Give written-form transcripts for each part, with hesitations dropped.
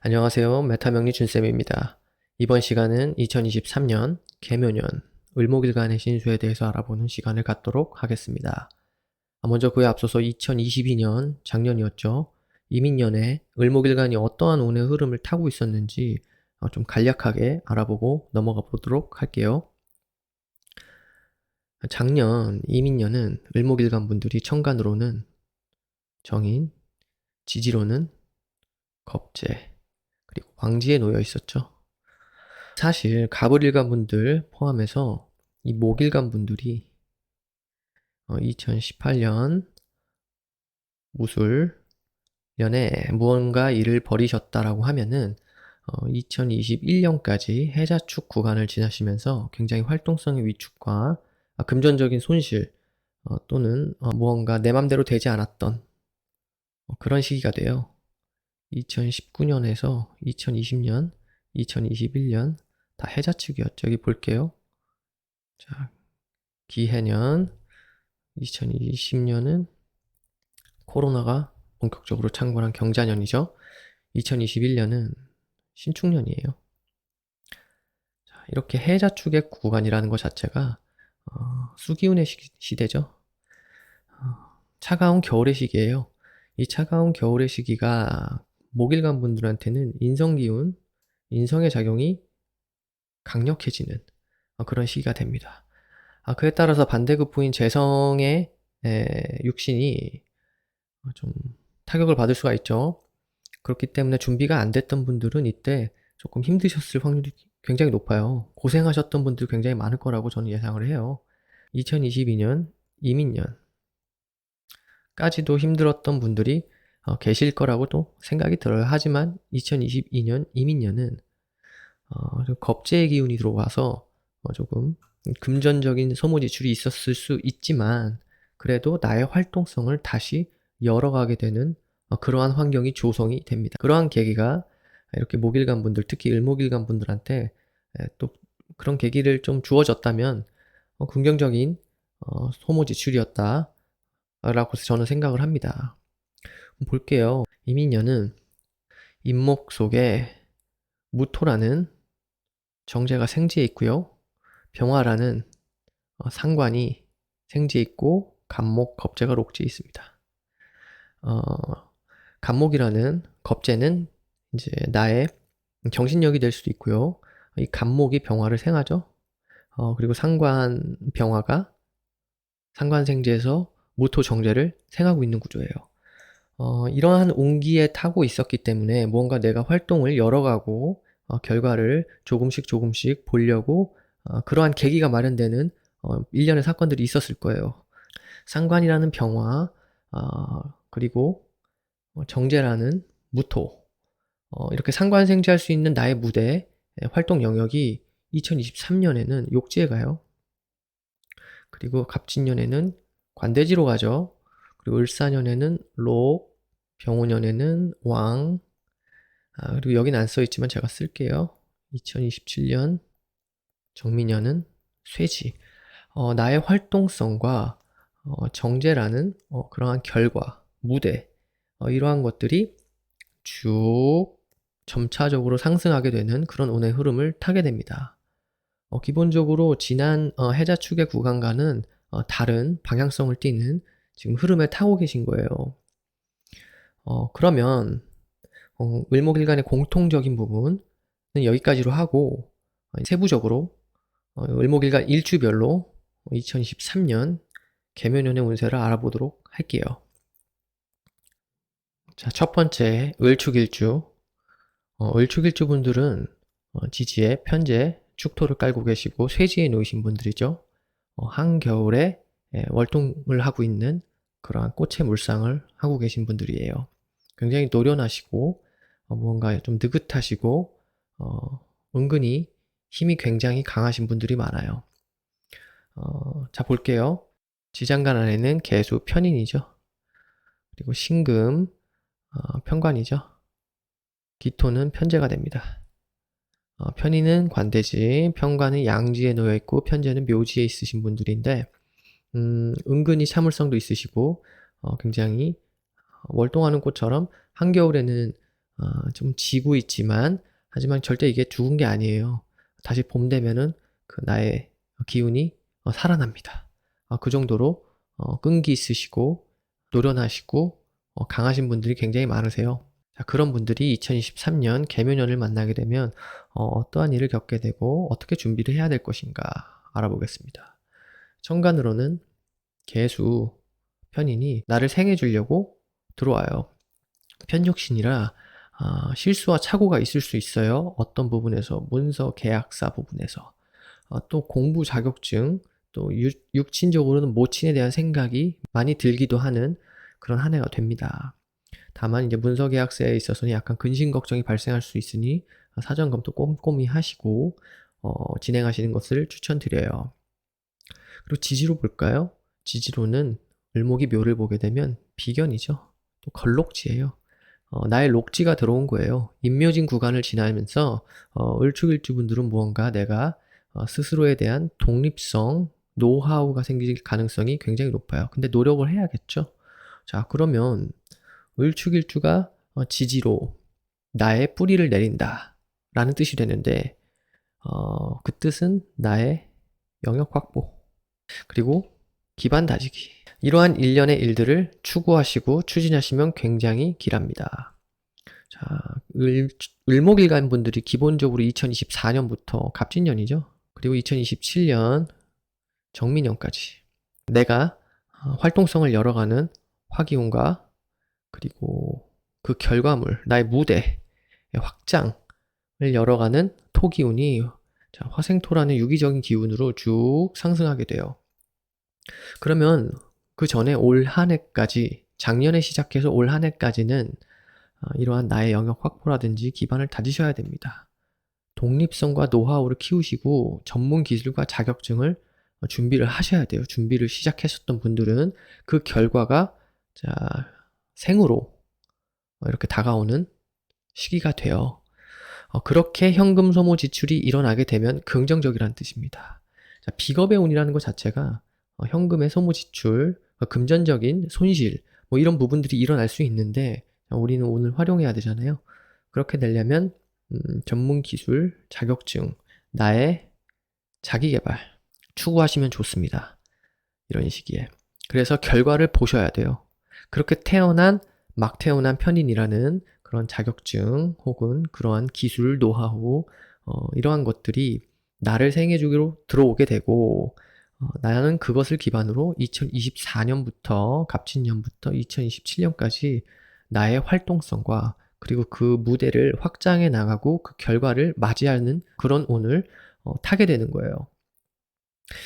안녕하세요. 메타명리 준쌤입니다. 이번 시간은 2023년 개묘년 을목일간의 신수에 대해서 알아보는 시간을 갖도록 하겠습니다. 먼저 그에 앞서서 2022년 작년이었죠. 이민년에 을목일간이 어떠한 운의 흐름을 타고 있었는지 좀 간략하게 알아보고 넘어가 보도록 할게요. 작년 이민년은 을목일간 분들이 천간으로는 정인, 지지로는 겁재, 그리고 황지에 놓여 있었죠. 사실 갑을일간 분들 포함해서 이 목일간 분들이 2018년 무술년에 무언가 일을 벌이셨다라고 하면은 2021년까지 해자축 구간을 지나시면서 굉장히 활동성의 위축과 금전적인 손실 또는 무언가 내 맘대로 되지 않았던 그런 시기가 돼요. 2019년에서 2020년, 2021년 다 해자축이었죠. 여기 볼게요. 자, 기해년 2020년은 코로나가 본격적으로 창궐한 경자년이죠. 2021년은 신축년이에요. 자, 이렇게 해자축의 구간이라는 것 자체가 수기운의 시대죠. 차가운 겨울의 시기예요. 이 차가운 겨울의 시기가 목일간 분들한테는 인성기운, 인성의 작용이 강력해지는 그런 시기가 됩니다. 그에 따라서 반대급부인 재성의 육신이 좀 타격을 받을 수가 있죠. 그렇기 때문에 준비가 안 됐던 분들은 이때 조금 힘드셨을 확률이 굉장히 높아요. 고생하셨던 분들 굉장히 많을 거라고 저는 예상을 해요. 2022년 이민년까지도 힘들었던 분들이 계실 거라고도 생각이 들어요. 하지만 2022년 이민년은 겁재의 기운이 들어와서 조금 금전적인 소모지출이 있었을 수 있지만 그래도 나의 활동성을 다시 열어가게 되는 그러한 환경이 조성이 됩니다. 그러한 계기가 이렇게 목일간 분들, 특히 을목일간 분들한테 또 그런 계기를 좀 주어졌다면 긍정적인 소모지출이었다 라고 저는 생각을 합니다. 볼게요. 이민년은 임목 속에 무토라는 정제가 생지에 있고요. 병화라는 상관이 생지에 있고 간목, 겁재가 록지에 있습니다. 간목이라는 겁재는 이제 나의 정신력이 될 수도 있고요. 이 간목이 병화를 생하죠. 그리고 상관 병화가 상관생지에서 무토 정제를 생하고 있는 구조예요. 이러한 온기에 타고 있었기 때문에 무언가 내가 활동을 열어가고 결과를 조금씩 보려고 그러한 계기가 마련되는 일련의 사건들이 있었을 거예요. 상관이라는 병화 그리고 정제라는 무토 이렇게 상관생지할 수 있는 나의 무대 활동 영역이 2023년에는 욕지에 가요. 그리고 갑진년에는 관대지로 가죠. 그리고 을사년에는 록, 병오년에는 왕, 그리고 여긴 안 써있지만 제가 쓸게요. 2027년 정미년은 쇠지. 나의 활동성과 정제라는 그러한 결과, 무대 이러한 것들이 쭉 점차적으로 상승하게 되는 그런 운의 흐름을 타게 됩니다. 기본적으로 지난 해자축의 구간과는 다른 방향성을 띠는 지금 흐름에 타고 계신 거예요. 그러면 을목일간의 공통적인 부분은 여기까지로 하고 세부적으로 을목일간 일주별로 2023년 개묘년의 운세를 알아보도록 할게요. 자, 첫 번째 을축일주. 을축일주 분들은 지지에 편재, 축토를 깔고 계시고 쇠지에 놓이신 분들이죠. 한겨울에 월동을 하고 있는 그러한 꽃의 물상을 하고 계신 분들이에요. 굉장히 노련하시고 무언가 좀 느긋하시고 은근히 힘이 굉장히 강하신 분들이 많아요. 자 볼게요. 지장간 안에는 계수 편인이죠. 그리고 신금 편관이죠. 기토는 편재가 됩니다. 편인은 관대지, 편관은 양지에 놓여 있고 편재는 묘지에 있으신 분들인데 은근히 참을성도 있으시고 굉장히 월동하는 꽃처럼 한겨울에는 좀 지고 있지만 하지만 절대 이게 죽은 게 아니에요. 다시 봄 되면은 그 나의 기운이 살아납니다. 그 정도로 끈기 있으시고 노련하시고 강하신 분들이 굉장히 많으세요. 자, 그런 분들이 2023년 개묘년을 만나게 되면 어떠한 일을 겪게 되고 어떻게 준비를 해야 될 것인가 알아보겠습니다. 천간으로는 개수, 편인이 나를 생해 주려고 들어와요. 편육신이라 실수와 착오가 있을 수 있어요. 어떤 부분에서 문서 계약사 부분에서 또 공부 자격증 또 육친적으로는 모친에 대한 생각이 많이 들기도 하는 그런 한 해가 됩니다. 다만 이제 문서 계약서에 있어서는 약간 근심 걱정이 발생할 수 있으니 사전 검토 꼼꼼히 하시고 진행하시는 것을 추천드려요. 그리고 지지로 볼까요? 지지로는 을목이 묘를 보게 되면 비견이죠. 또 걸록지예요. 나의 lok지가 들어온 거예요. 임묘진 구간을 지나면서 을축일주분들은 무언가 내가 스스로에 대한 독립성, 노하우가 생길 가능성이 굉장히 높아요. 근데 노력을 해야겠죠. 자, 그러면 을축일주가 지지로 나의 뿌리를 내린다 라는 뜻이 되는데 그 뜻은 나의 영역 확보 그리고 기반 다지기 이러한 일련의 일들을 추구하시고 추진하시면 굉장히 길합니다. 자, 을목일간 분들이 기본적으로 2024년부터 갑진년이죠. 그리고 2027년 정민년까지 내가 활동성을 열어가는 화기운과 그리고 그 결과물, 나의 무대의 확장을 열어가는 토기운이 화생토라는 유기적인 기운으로 쭉 상승하게 돼요. 그러면 그 전에 올 한 해까지, 작년에 시작해서 올 한 해까지는 이러한 나의 영역 확보라든지 기반을 다지셔야 됩니다. 독립성과 노하우를 키우시고 전문 기술과 자격증을 준비를 하셔야 돼요. 준비를 시작하셨던 분들은 그 결과가 생으로 이렇게 다가오는 시기가 돼요. 그렇게 현금 소모 지출이 일어나게 되면 긍정적이라는 뜻입니다. 자, 비겁의 운이라는 것 자체가 현금의 소모 지출, 금전적인 손실, 뭐 이런 부분들이 일어날 수 있는데 우리는 오늘 활용해야 되잖아요. 그렇게 되려면 전문 기술, 자격증, 나의 자기 개발 추구하시면 좋습니다. 이런 시기에. 그래서 결과를 보셔야 돼요. 그렇게 막 태어난 편인이라는 그런 자격증 혹은 그러한 기술, 노하우 이러한 것들이 나를 생애주기로 들어오게 되고 나는 그것을 기반으로 2024년부터 갑진년부터 2027년까지 나의 활동성과 그리고 그 무대를 확장해 나가고 그 결과를 맞이하는 그런 운을 타게 되는 거예요.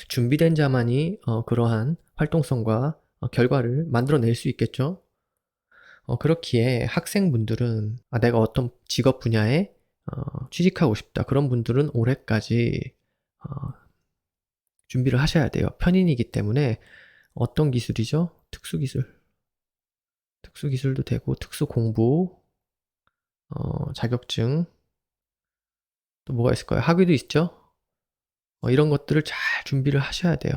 준비된 자만이 그러한 활동성과 결과를 만들어낼 수 있겠죠. 그렇기에 학생분들은 내가 어떤 직업 분야에 취직하고 싶다. 그런 분들은 올해까지 준비를 하셔야 돼요. 편인이기 때문에 어떤 기술이죠? 특수기술. 특수기술도 되고 특수공부, 자격증, 또 뭐가 있을까요? 학위도 있죠? 이런 것들을 잘 준비를 하셔야 돼요.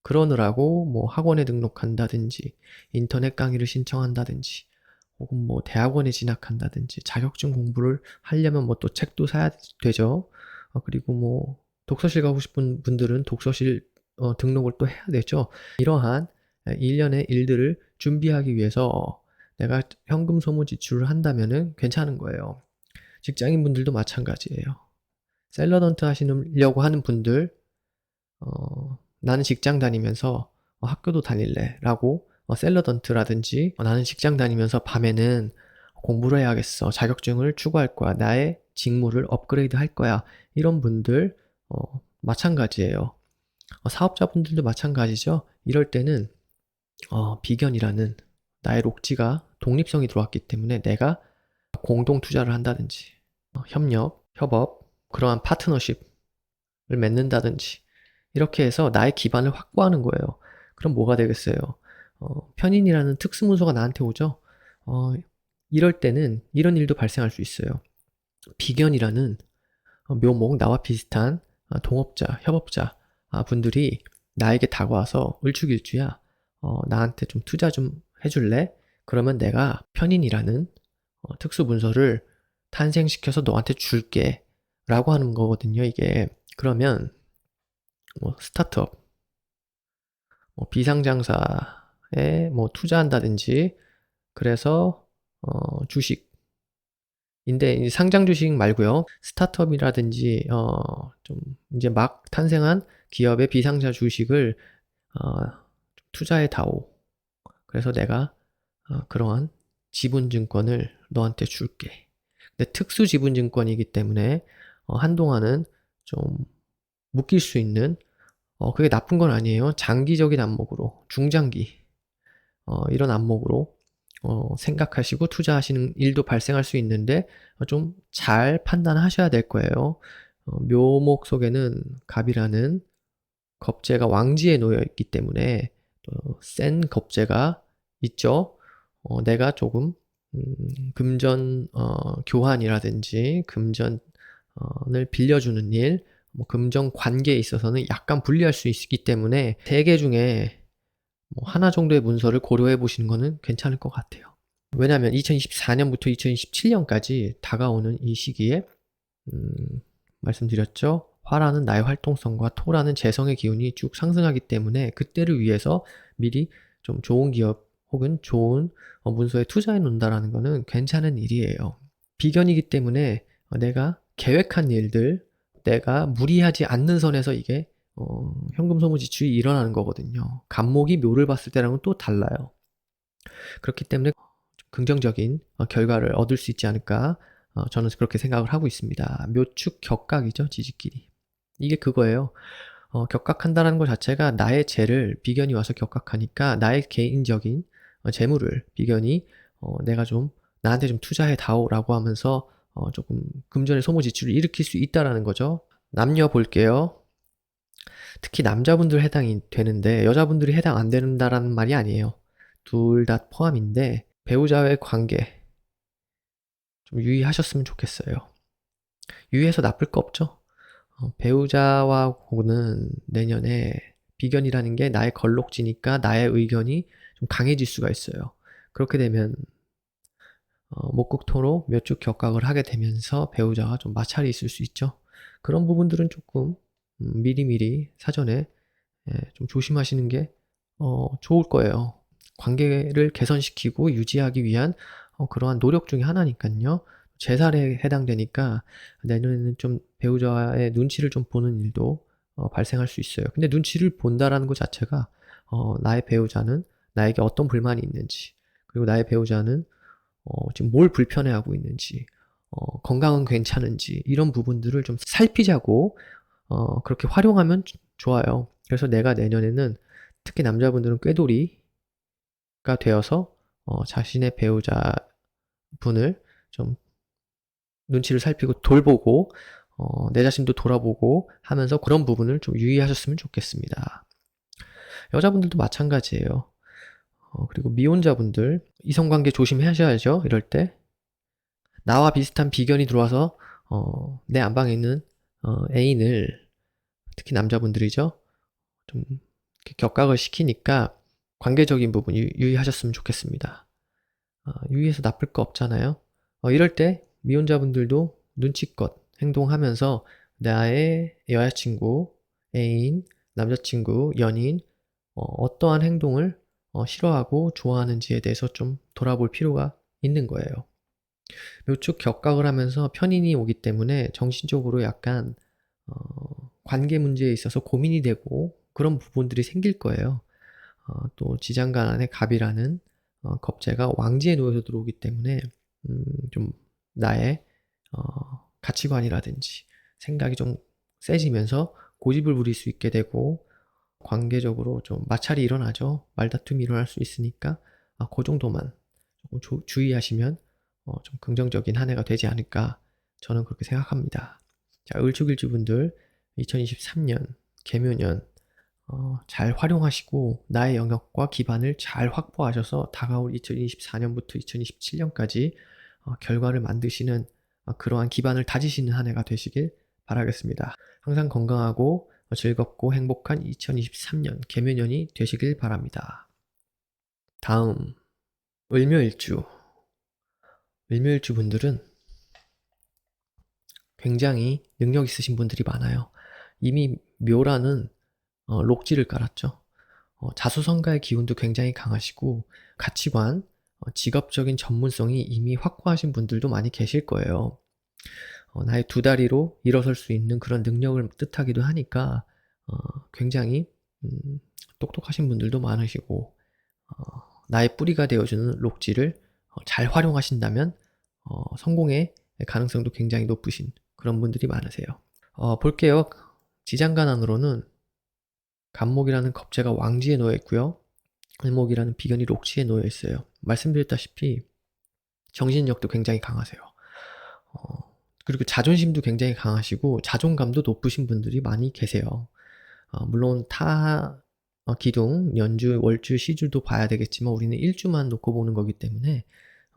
그러느라고 뭐 학원에 등록한다든지 인터넷 강의를 신청한다든지 혹은 뭐 대학원에 진학한다든지 자격증 공부를 하려면 뭐 또 책도 사야 되죠. 그리고 뭐 독서실 가고 싶은 분들은 독서실 등록을 또 해야 되죠. 이러한 일련의 일들을 준비하기 위해서 내가 현금 소모 지출을 한다면은 괜찮은 거예요. 직장인 분들도 마찬가지예요. 샐러던트 하시려고 하는 분들 나는 직장 다니면서 학교도 다닐래 라고 샐러던트라든지 나는 직장 다니면서 밤에는 공부를 해야겠어. 자격증을 추구할 거야. 나의 직무를 업그레이드 할 거야. 이런 분들 마찬가지예요. 사업자분들도 마찬가지죠. 이럴 때는 비견이라는 나의 록지가 독립성이 들어왔기 때문에 내가 공동 투자를 한다든지 협력, 협업, 그러한 파트너십을 맺는다든지 이렇게 해서 나의 기반을 확보하는 거예요. 그럼 뭐가 되겠어요? 편인이라는 특수문서가 나한테 오죠? 이럴 때는 이런 일도 발생할 수 있어요. 비견이라는 묘목, 나와 비슷한 동업자, 협업자 분들이 나에게 다가와서 을축일주야, 나한테 좀 투자 좀 해줄래? 그러면 내가 편인이라는 특수 문서를 탄생시켜서 너한테 줄게 라고 하는 거거든요, 이게. 그러면 스타트업, 비상장사에 투자한다든지, 그래서 주식인데 상장 주식 말고요, 스타트업이라든지 좀 이제 막 탄생한 기업의 비상자 주식을 투자해 다오. 그래서 내가 그러한 지분증권을 너한테 줄게. 근데 특수 지분증권이기 때문에 한동안은 좀 묶일 수 있는, 그게 나쁜 건 아니에요. 장기적인 안목으로, 중장기 이런 안목으로 생각하시고 투자하시는 일도 발생할 수 있는데 좀 잘 판단하셔야 될 거예요. 묘목 속에는 갑이라는 겁재가 왕지에 놓여 있기 때문에 센 겁재가 있죠. 내가 조금 금전 교환이라든지 금전을 빌려주는 일, 금전 관계에 있어서는 약간 불리할 수 있기 때문에 3개 중에 하나 정도의 문서를 고려해 보시는 거는 괜찮을 것 같아요. 왜냐하면 2024년부터 2027년까지 다가오는 이 시기에 말씀드렸죠. 화라는 나의 활동성과 토라는 재성의 기운이 쭉 상승하기 때문에 그때를 위해서 미리 좀 좋은 기업 혹은 좋은 문서에 투자해 놓는다라는 거는 괜찮은 일이에요. 비견이기 때문에 내가 계획한 일들, 내가 무리하지 않는 선에서 이게 현금 소모 지출이 일어나는 거거든요. 갑목이 묘를 봤을 때랑은 또 달라요. 그렇기 때문에 긍정적인 결과를 얻을 수 있지 않을까, 저는 그렇게 생각을 하고 있습니다. 묘축 격각이죠, 지지끼리. 이게 그거예요. 격각한다는 것 자체가 나의 재를 비견이 와서 격각하니까 나의 개인적인 재물을 비견이 내가 좀 나한테 좀 투자해 다오라고 하면서 조금 금전의 소모 지출을 일으킬 수 있다라는 거죠. 남녀 볼게요. 특히 남자분들 해당이 되는데 여자분들이 해당 안 된다라는 말이 아니에요. 둘 다 포함인데 배우자와의 관계 좀 유의하셨으면 좋겠어요. 유의해서 나쁠 거 없죠. 배우자와는 내년에 비견이라는 게 나의 걸록지니까 나의 의견이 좀 강해질 수가 있어요. 그렇게 되면 목극토로 묘축 격각을 하게 되면서 배우자와 좀 마찰이 있을 수 있죠. 그런 부분들은 조금 미리미리 사전에 좀 조심하시는 게 좋을 거예요. 관계를 개선시키고 유지하기 위한 그러한 노력 중에 하나니까요. 재살에 해당되니까 내년에는 좀 배우자의 눈치를 좀 보는 일도 발생할 수 있어요. 근데 눈치를 본다라는 것 자체가 나의 배우자는 나에게 어떤 불만이 있는지, 그리고 나의 배우자는 지금 뭘 불편해하고 있는지, 건강은 괜찮은지, 이런 부분들을 좀 살피자고 그렇게 활용하면 좋아요. 그래서 내가 내년에는 특히 남자분들은 꾀돌이가 되어서 자신의 배우자분을 좀 눈치를 살피고 돌보고 내 자신도 돌아보고 하면서 그런 부분을 좀 유의하셨으면 좋겠습니다. 여자분들도 마찬가지예요. 그리고 미혼자분들 이성관계 조심하셔야죠. 이럴 때 나와 비슷한 비견이 들어와서 내 안방에 있는 애인을, 특히 남자분들이죠, 좀 격각을 시키니까 관계적인 부분 유의하셨으면 좋겠습니다. 유의해서 나쁠 거 없잖아요. 이럴 때 미혼자분들도 눈치껏 행동하면서 나의 여자친구, 애인, 남자친구, 연인 어떠한 행동을 싫어하고 좋아하는지에 대해서 좀 돌아볼 필요가 있는 거예요. 묘축 격각을 하면서 편인이 오기 때문에 정신적으로 약간 관계 문제에 있어서 고민이 되고 그런 부분들이 생길 거예요. 또 지장간 안에 갑이라는 겁재가 왕지에 놓여서 들어오기 때문에 좀 나의 가치관이라든지 생각이 좀 세지면서 고집을 부릴 수 있게 되고 관계적으로 좀 마찰이 일어나죠. 말다툼이 일어날 수 있으니까 그 정도만 조금 주의하시면 좀 긍정적인 한 해가 되지 않을까, 저는 그렇게 생각합니다. 자, 을축일주분들 2023년 개묘년 잘 활용하시고 나의 영역과 기반을 잘 확보하셔서 다가올 2024년부터 2027년까지 결과를 만드시는 그러한 기반을 다지시는 한 해가 되시길 바라겠습니다. 항상 건강하고 즐겁고 행복한 2023년 개묘년이 되시길 바랍니다. 다음 을묘일주. 을묘일주 분들은 굉장히 능력 있으신 분들이 많아요. 이미 묘라는 록지를 깔았죠. 자수성가의 기운도 굉장히 강하시고 가치관, 직업적인 전문성이 이미 확고하신 분들도 많이 계실 거예요. 나의 두 다리로 일어설 수 있는 그런 능력을 뜻하기도 하니까 굉장히 똑똑하신 분들도 많으시고 나의 뿌리가 되어주는 록지를 잘 활용하신다면 성공의 가능성도 굉장히 높으신 그런 분들이 많으세요. 볼게요. 지장간안으로는 간목이라는 겁재가 왕지에 놓여 있고요. 을목이라는 비견이 록지에 놓여 있어요. 말씀드렸다시피 정신력도 굉장히 강하세요. 그리고 자존심도 굉장히 강하시고 자존감도 높으신 분들이 많이 계세요. 물론 기둥, 연주, 월주, 시주도 봐야 되겠지만 우리는 일주만 놓고 보는 거기 때문에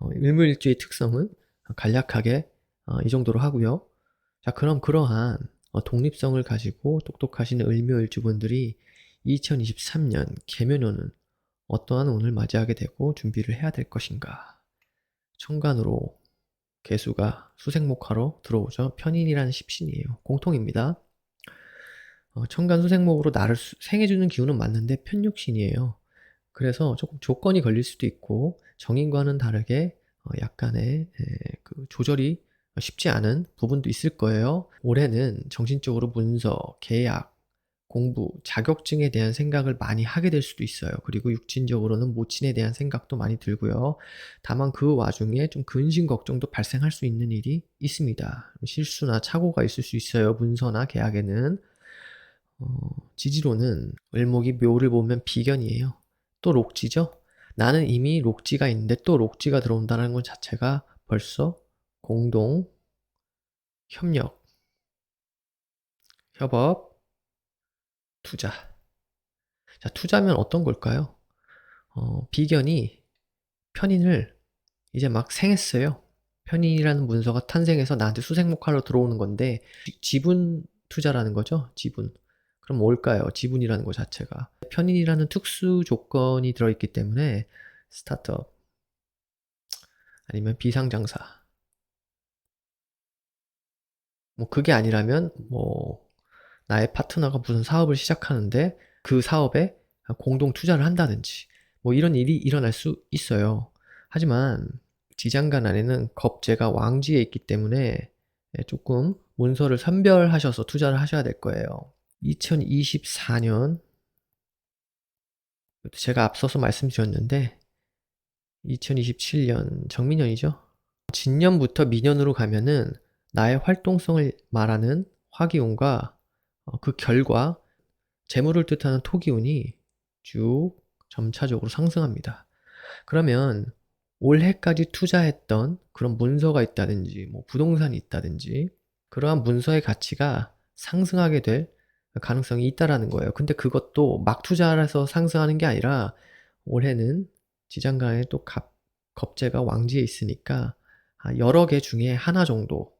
을묘일주의 특성은 간략하게 이 정도로 하고요. 자, 그럼 그러한 독립성을 가지고 똑똑하신 을묘일주 분들이 2023년 개묘년은 어떠한 운을 맞이하게 되고 준비를 해야 될 것인가. 천간으로 개수가 수생목화로 들어오죠. 편인이라는 십신이에요. 공통입니다. 천간 수생목으로 나를 생해주는 기운은 맞는데 편육신이에요. 그래서 조금 조건이 걸릴 수도 있고 정인과는 다르게 약간의 그 조절이 쉽지 않은 부분도 있을 거예요. 올해는 정신적으로 문서, 계약, 공부, 자격증에 대한 생각을 많이 하게 될 수도 있어요. 그리고 육신적으로는 모친에 대한 생각도 많이 들고요. 다만 그 와중에 좀 근심 걱정도 발생할 수 있는 일이 있습니다. 실수나 착오가 있을 수 있어요. 문서나 계약에는. 지지로는 을목이 묘를 보면 비견이에요. 또 록지죠? 나는 이미 록지가 있는데 또 록지가 들어온다는 것 자체가 벌써 공동, 협력, 협업, 투자. 자, 투자면 어떤 걸까요? 비견이 편인을 이제 막 생했어요. 편인이라는 문서가 탄생해서 나한테 수생목화로 들어오는 건데 지분 투자라는 거죠. 지분. 그럼 뭘까요? 지분이라는 것 자체가. 편인이라는 특수 조건이 들어있기 때문에 스타트업 아니면 비상장사. 뭐 그게 아니라면 뭐 나의 파트너가 무슨 사업을 시작하는데 그 사업에 공동 투자를 한다든지 뭐 이런 일이 일어날 수 있어요. 하지만 지장간 안에는 겁재가 왕지에 있기 때문에 조금 문서를 선별하셔서 투자를 하셔야 될 거예요. 2024년 제가 앞서서 말씀드렸는데 2027년 정미년이죠. 진년부터 미년으로 가면은 나의 활동성을 말하는 화기운과 그 결과 재물을 뜻하는 토기운이 쭉 점차적으로 상승합니다. 그러면 올해까지 투자했던 그런 문서가 있다든지 뭐 부동산이 있다든지 그러한 문서의 가치가 상승하게 될 가능성이 있다라는 거예요. 근데 그것도 막 투자해서 상승하는 게 아니라 올해는 지장간에 또 겁재가 왕지에 있으니까 여러 개 중에 하나 정도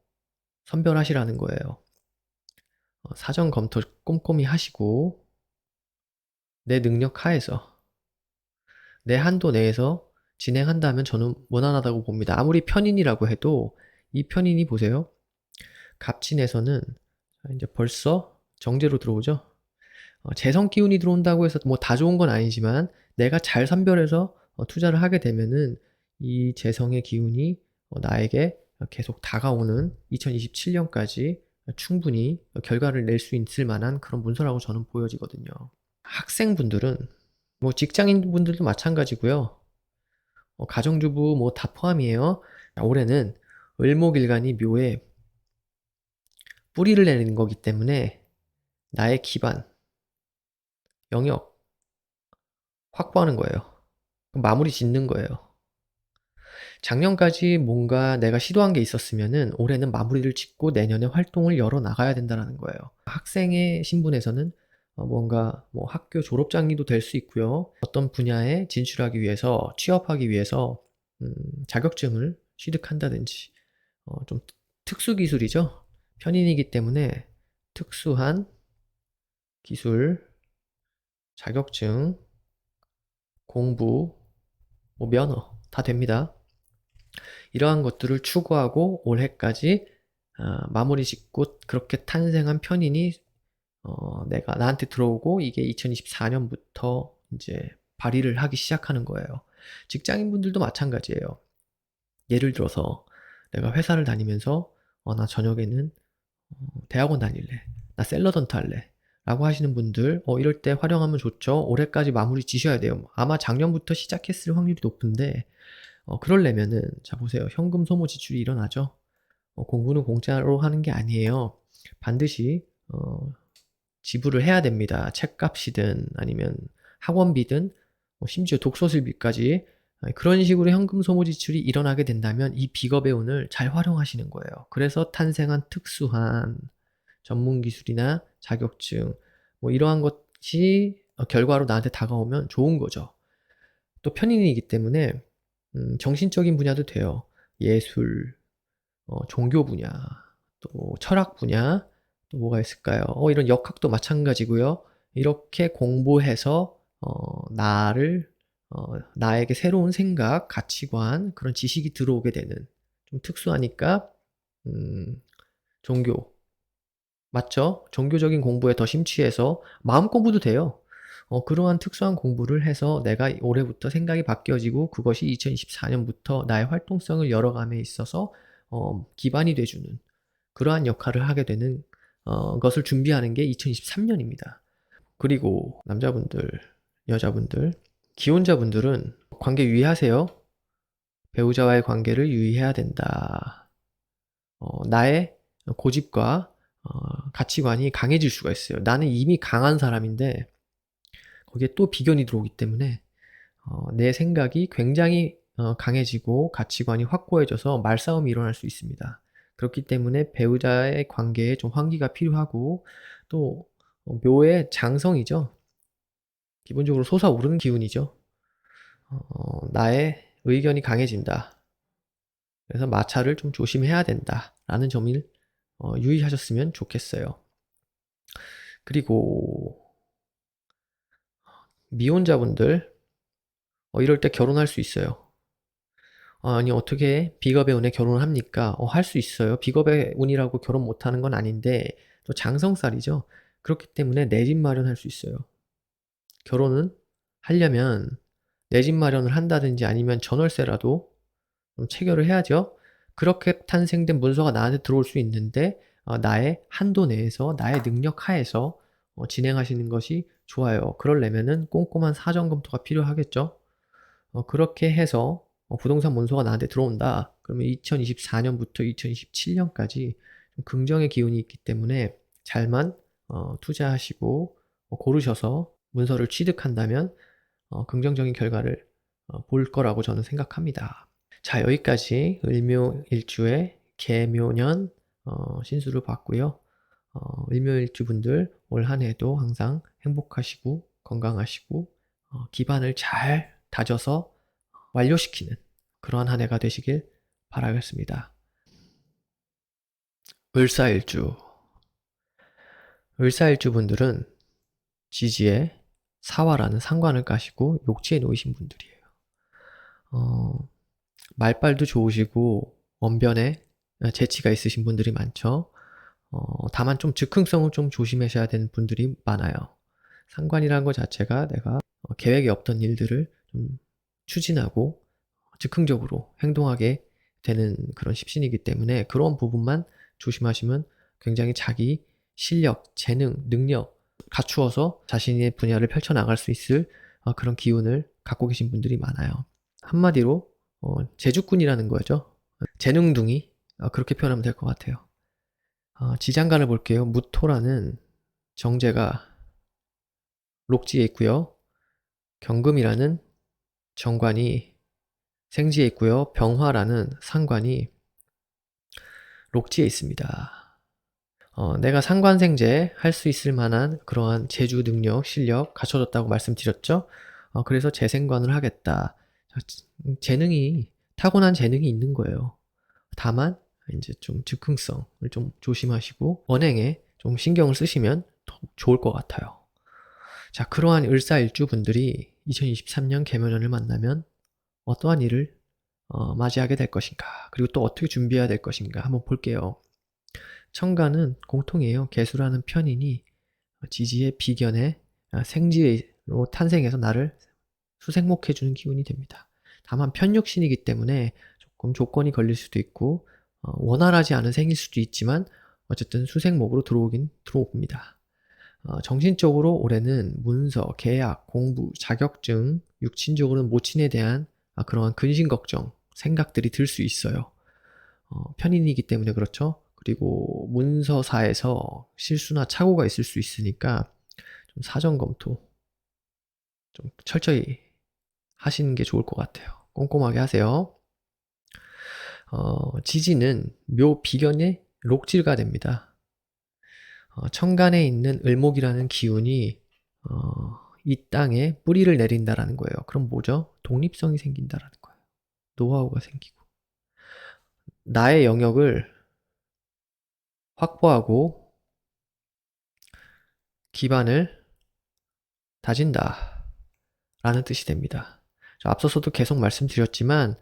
선별하시라는 거예요. 사전 검토 꼼꼼히 하시고 내 능력 하에서 내 한도 내에서 진행한다면 저는 무난하다고 봅니다. 아무리 편인이라고 해도 이 편인이 보세요. 갑진에서는 이제 벌써 정제로 들어오죠. 재성 기운이 들어온다고 해서 뭐 다 좋은 건 아니지만 내가 잘 선별해서 투자를 하게 되면은 이 재성의 기운이 나에게 계속 다가오는 2027년까지 충분히 결과를 낼 수 있을 만한 그런 문서라고 저는 보여지거든요. 학생분들은 뭐 직장인분들도 마찬가지고요. 가정주부 뭐 다 포함이에요. 올해는 을목일간이 묘에 뿌리를 내리는 거기 때문에 나의 기반, 영역 확보하는 거예요. 마무리 짓는 거예요. 작년까지 뭔가 내가 시도한 게 있었으면은 올해는 마무리를 짓고 내년에 활동을 열어 나가야 된다는 거예요. 학생의 신분에서는 뭔가 뭐 학교 졸업장이도 될 수 있고요. 어떤 분야에 진출하기 위해서 취업하기 위해서 자격증을 취득한다든지 좀 특수 기술이죠. 편인이기 때문에 특수한 기술, 자격증, 공부, 면허 다 됩니다. 이러한 것들을 추구하고 올해까지 마무리 짓고 그렇게 탄생한 편인이 내가 나한테 들어오고 이게 2024년부터 이제 발휘를 하기 시작하는 거예요. 직장인분들도 마찬가지예요. 예를 들어서 내가 회사를 다니면서 나 저녁에는 대학원 다닐래. 나 샐러던트 할래. 라고 하시는 분들 이럴 때 활용하면 좋죠. 올해까지 마무리 지셔야 돼요. 아마 작년부터 시작했을 확률이 높은데 그러려면은 자 보세요. 현금 소모 지출이 일어나죠. 공부는 공짜로 하는 게 아니에요. 반드시 지불을 해야 됩니다. 책값이든 아니면 학원비든 심지어 독서실비까지 그런 식으로 현금 소모 지출이 일어나게 된다면 이 비겁의 운을 잘 활용하시는 거예요. 그래서 탄생한 특수한 전문 기술이나 자격증 이러한 것이 결과로 나한테 다가오면 좋은 거죠. 또 편인이기 때문에 정신적인 분야도 돼요. 예술, 종교 분야, 또 철학 분야, 또 뭐가 있을까요? 이런 역학도 마찬가지고요. 이렇게 공부해서 나에게 새로운 생각, 가치관, 그런 지식이 들어오게 되는 좀 특수하니까 종교 맞죠? 종교적인 공부에 더 심취해서 마음 공부도 돼요. 그러한 특수한 공부를 해서 내가 올해부터 생각이 바뀌어지고 그것이 2024년부터 나의 활동성을 열어감에 있어서 기반이 돼주는 그러한 역할을 하게 되는 것을 준비하는 게 2023년입니다. 그리고 남자분들, 여자분들, 기혼자분들은 관계 유의하세요. 배우자와의 관계를 유의해야 된다. 나의 고집과 가치관이 강해질 수가 있어요. 나는 이미 강한 사람인데 거기에 또 비견이 들어오기 때문에 내 생각이 굉장히 강해지고 가치관이 확고해져서 말싸움이 일어날 수 있습니다. 그렇기 때문에 배우자의 관계에 좀 환기가 필요하고 또 묘의 장성이죠. 기본적으로 솟아오르는 기운이죠. 나의 의견이 강해진다. 그래서 마찰을 좀 조심해야 된다. 라는 점을 유의하셨으면 좋겠어요. 그리고 미혼자분들 이럴 때 결혼할 수 있어요. 아니 어떻게 비겁의 운에 결혼을 합니까? 할 수 있어요. 비겁의 운이라고 결혼 못하는 건 아닌데 또 장성살이죠. 그렇기 때문에 내 집 마련할 수 있어요. 결혼은 하려면 내 집 마련을 한다든지 아니면 전월세라도 좀 체결을 해야죠. 그렇게 탄생된 문서가 나한테 들어올 수 있는데 나의 한도 내에서 나의 능력 하에서 진행하시는 것이 좋아요. 그러려면은 꼼꼼한 사전 검토가 필요하겠죠. 그렇게 해서 부동산 문서가 나한테 들어온다. 그러면 2024년부터 2027년까지 좀 긍정의 기운이 있기 때문에 잘만 투자하시고 고르셔서 문서를 취득한다면 긍정적인 결과를 볼 거라고 저는 생각합니다. 자, 여기까지 을묘일주의 개묘년 신수를 봤고요. 을묘일주 분들 올 한 해도 항상 행복하시고 건강하시고 기반을 잘 다져서 완료시키는 그러한 한 해가 되시길 바라겠습니다. 을사일주 을사일주 분들은 지지에 사화라는 상관을 까시고 욕지에 놓이신 분들이에요. 말빨도 좋으시고 언변에 재치가 있으신 분들이 많죠. 다만 좀 즉흥성을 좀 조심하셔야 되는 분들이 많아요. 상관이라는 것 자체가 내가 계획에 없던 일들을 좀 추진하고 즉흥적으로 행동하게 되는 그런 십신이기 때문에 그런 부분만 조심하시면 굉장히 자기 실력, 재능, 능력 갖추어서 자신의 분야를 펼쳐나갈 수 있을 그런 기운을 갖고 계신 분들이 많아요. 한마디로 재주꾼이라는 거죠. 재능둥이 그렇게 표현하면 될 것 같아요. 지장간을 볼게요. 무토라는 정제가 록지에 있고요. 경금이라는 정관이 생지에 있고요. 병화라는 상관이 록지에 있습니다. 내가 상관생재 할 수 있을 만한 그러한 재주, 능력, 실력 갖춰졌다고 말씀드렸죠. 그래서 재생관을 하겠다. 재능이 타고난 재능이 있는 거예요. 다만 이제 좀 즉흥성을 좀 조심하시고 언행에 좀 신경을 쓰시면 더 좋을 것 같아요. 자, 그러한 을사일주 분들이 2023년 개묘년을 만나면 어떠한 일을 맞이하게 될 것인가, 그리고 또 어떻게 준비해야 될 것인가 한번 볼게요. 천간은 공통이에요. 개수라는 편인이 지지의 비견에 생지로 탄생해서 나를 수생목해주는 기운이 됩니다. 다만 편육신이기 때문에 조금 조건이 걸릴 수도 있고 원활하지 않은 생일 수도 있지만 어쨌든 수생목으로 들어옵니다. 정신적으로 올해는 문서, 계약, 공부, 자격증, 육친적으로는 모친에 대한 그러한 근심 걱정, 생각들이 들 수 있어요. 편인이기 때문에 그렇죠. 그리고 문서사에서 실수나 착오가 있을 수 있으니까 좀 사전 검토 좀 철저히 하시는 게 좋을 것 같아요. 꼼꼼하게 하세요. 지지는 묘 비견의 록질가 됩니다. 천간에 있는 을목이라는 기운이 이 땅에 뿌리를 내린다라는 거예요. 그럼 뭐죠? 독립성이 생긴다라는 거예요. 노하우가 생기고 나의 영역을 확보하고 기반을 다진다 라는 뜻이 됩니다. 앞서서도 계속 말씀드렸지만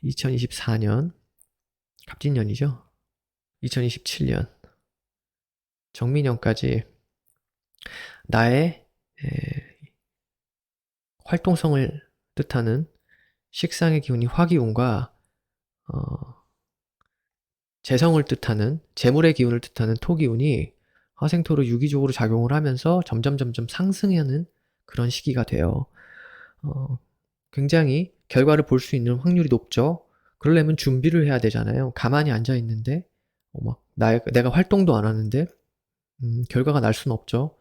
2024년 갑진년이죠. 2027년 정민년까지 나의 활동성을 뜻하는 식상의 기운이 화기운과 재성을 뜻하는 재물의 기운을 뜻하는 토기운이 화생토로 유기적으로 작용을 하면서 점점 상승하는 그런 시기가 돼요. 굉장히 결과를 볼 수 있는 확률이 높죠. 그러려면 준비를 해야 되잖아요. 가만히 앉아 있는데 내가 활동도 안 하는데 결과가 날 수는 없죠.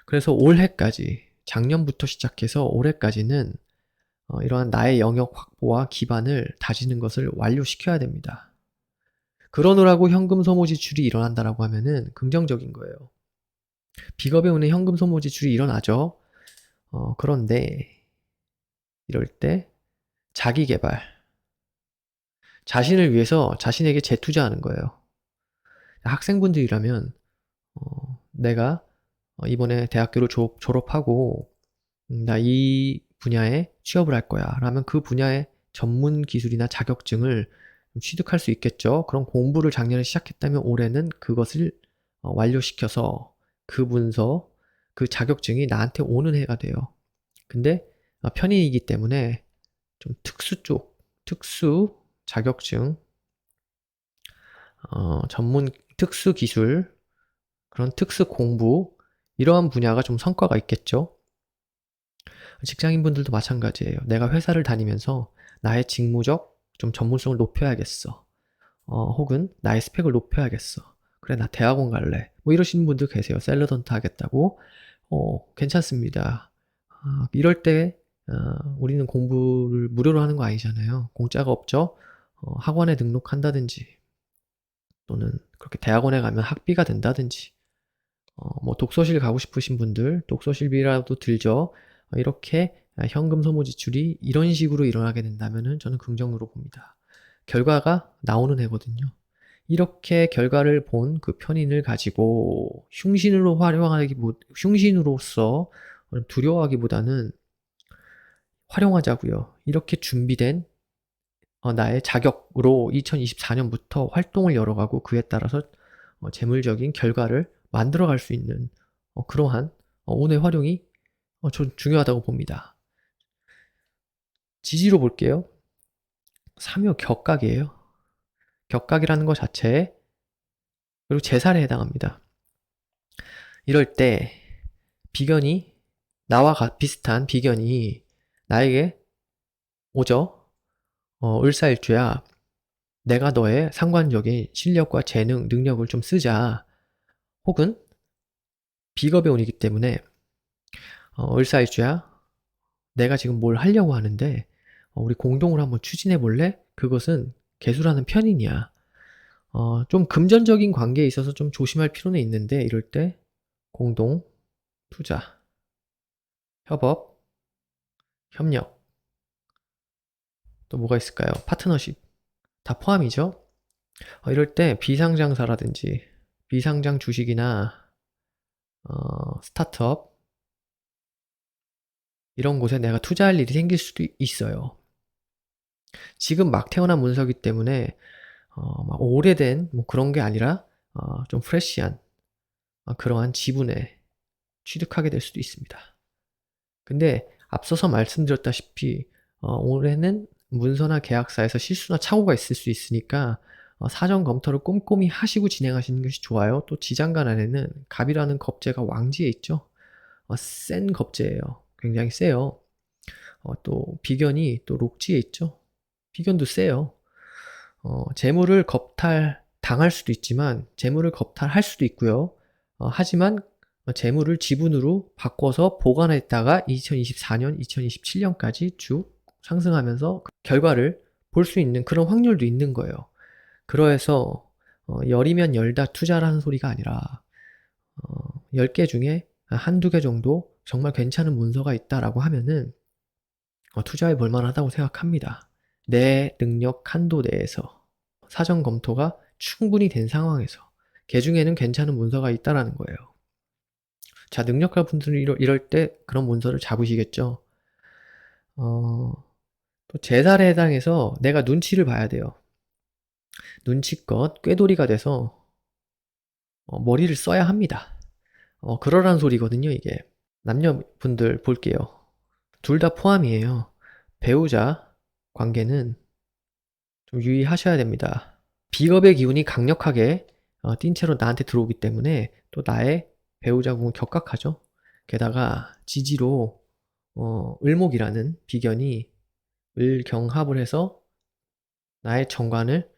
그래서 올해까지 작년부터 시작해서 올해까지는 이러한 나의 영역 확보와 기반을 다지는 것을 완료시켜야 됩니다. 그러느라고 현금 소모 지출이 일어난다라고 하면은 긍정적인 거예요. 비겁에 오는 현금 소모 지출이 일어나죠. 그런데 이럴 때 자기 개발, 자신을 위해서 자신에게 재투자하는 거예요. 학생분들이라면 내가 이번에 대학교를 졸업하고 나 이 분야에 취업을 할 거야 라면 그 분야의 전문 기술이나 자격증을 취득할 수 있겠죠. 그럼 공부를 작년에 시작했다면 올해는 그것을 완료시켜서 그 문서, 그 자격증이 나한테 오는 해가 돼요. 근데 편인이기 때문에 좀 특수 자격증, 전문 특수 기술, 그런 특수 공부, 이러한 분야가 좀 성과가 있겠죠. 직장인분들도 마찬가지예요. 내가 회사를 다니면서 나의 직무적 좀 전문성을 높여야겠어. 혹은 나의 스펙을 높여야겠어. 그래, 나 대학원 갈래. 뭐 이러시는 분들 계세요. 샐러던트 하겠다고. 괜찮습니다. 이럴 때 우리는 공부를 무료로 하는 거 아니잖아요. 공짜가 없죠. 학원에 등록한다든지 또는 그렇게 대학원에 가면 학비가 된다든지 뭐 독서실 가고 싶으신 분들 독서실비라도 들죠. 이렇게 현금 소모 지출이 이런 식으로 일어나게 된다면 저는 긍정으로 봅니다. 결과가 나오는 해거든요. 이렇게 결과를 본 그 편인을 가지고 흉신으로서 두려워하기보다는 활용하자고요. 이렇게 준비된 나의 자격으로 2024년부터 활동을 열어가고 그에 따라서 재물적인 결과를 만들어갈 수 있는 그러한 운의 활용이 전 중요하다고 봅니다. 지지로 볼게요. 3요 격각이에요. 격각이라는 것 자체에 그리고 제살에 해당합니다. 이럴 때 비견이 나와 비슷한 비견이 나에게 오죠. 을사일주야. 내가 너의 상관적인 실력과 재능, 능력을 좀 쓰자. 혹은 비겁의 운이기 때문에 을사일주야. 내가 지금 뭘 하려고 하는데 우리 공동으로 한번 추진해 볼래? 그것은 개수라는 편인이야. 좀 금전적인 관계에 있어서 좀 조심할 필요는 있는데 이럴 때 공동, 투자, 협업, 협력, 또 뭐가 있을까요? 파트너십 다 포함이죠. 이럴 때 비상장사라든지 비상장 주식이나 스타트업 이런 곳에 내가 투자할 일이 생길 수도 있어요. 지금 막 태어난 문서기 때문에 막 오래된 뭐 그런 게 아니라 좀 프레시한 그러한 지분에 취득하게 될 수도 있습니다. 근데 앞서서 말씀드렸다시피 올해는 문서나 계약사에서 실수나 착오가 있을 수 있으니까 사전 검토를 꼼꼼히 하시고 진행하시는 것이 좋아요. 또 지장간 안에는 갑이라는 겁재가 왕지에 있죠. 센 겁재예요. 굉장히 세요. 또 비견이 또 록지에 있죠. 비견도 세요. 재물을 겁탈 당할 수도 있지만 재물을 겁탈할 수도 있고요. 하지만 재물을 지분으로 바꿔서 보관했다가 2024년, 2027년까지 쭉 상승하면서 그 결과를 볼 수 있는 그런 확률도 있는 거예요. 그래서 열이면 열다 투자라는 소리가 아니라 10개 중에 한두 개 정도 정말 괜찮은 문서가 있다라고 하면은 투자해 볼 만하다고 생각합니다. 내 능력 한도 내에서 사전 검토가 충분히 된 상황에서 개 중에는 괜찮은 문서가 있다라는 거예요. 자, 능력할 분들은 이럴 때 그런 문서를 잡으시겠죠. 또 제살에 해당해서 내가 눈치를 봐야 돼요. 눈치껏 꾀돌이가 돼서 머리를 써야 합니다. 그러란 소리거든요, 이게. 남녀분들 볼게요. 둘 다 포함이에요. 배우자 관계는 좀 유의하셔야 됩니다. 비겁의 기운이 강력하게 띈 채로 나한테 들어오기 때문에 또 나의 배우자궁은 격각하죠. 게다가 지지로 을목이라는 비견이 을경합을 해서 나의 정관을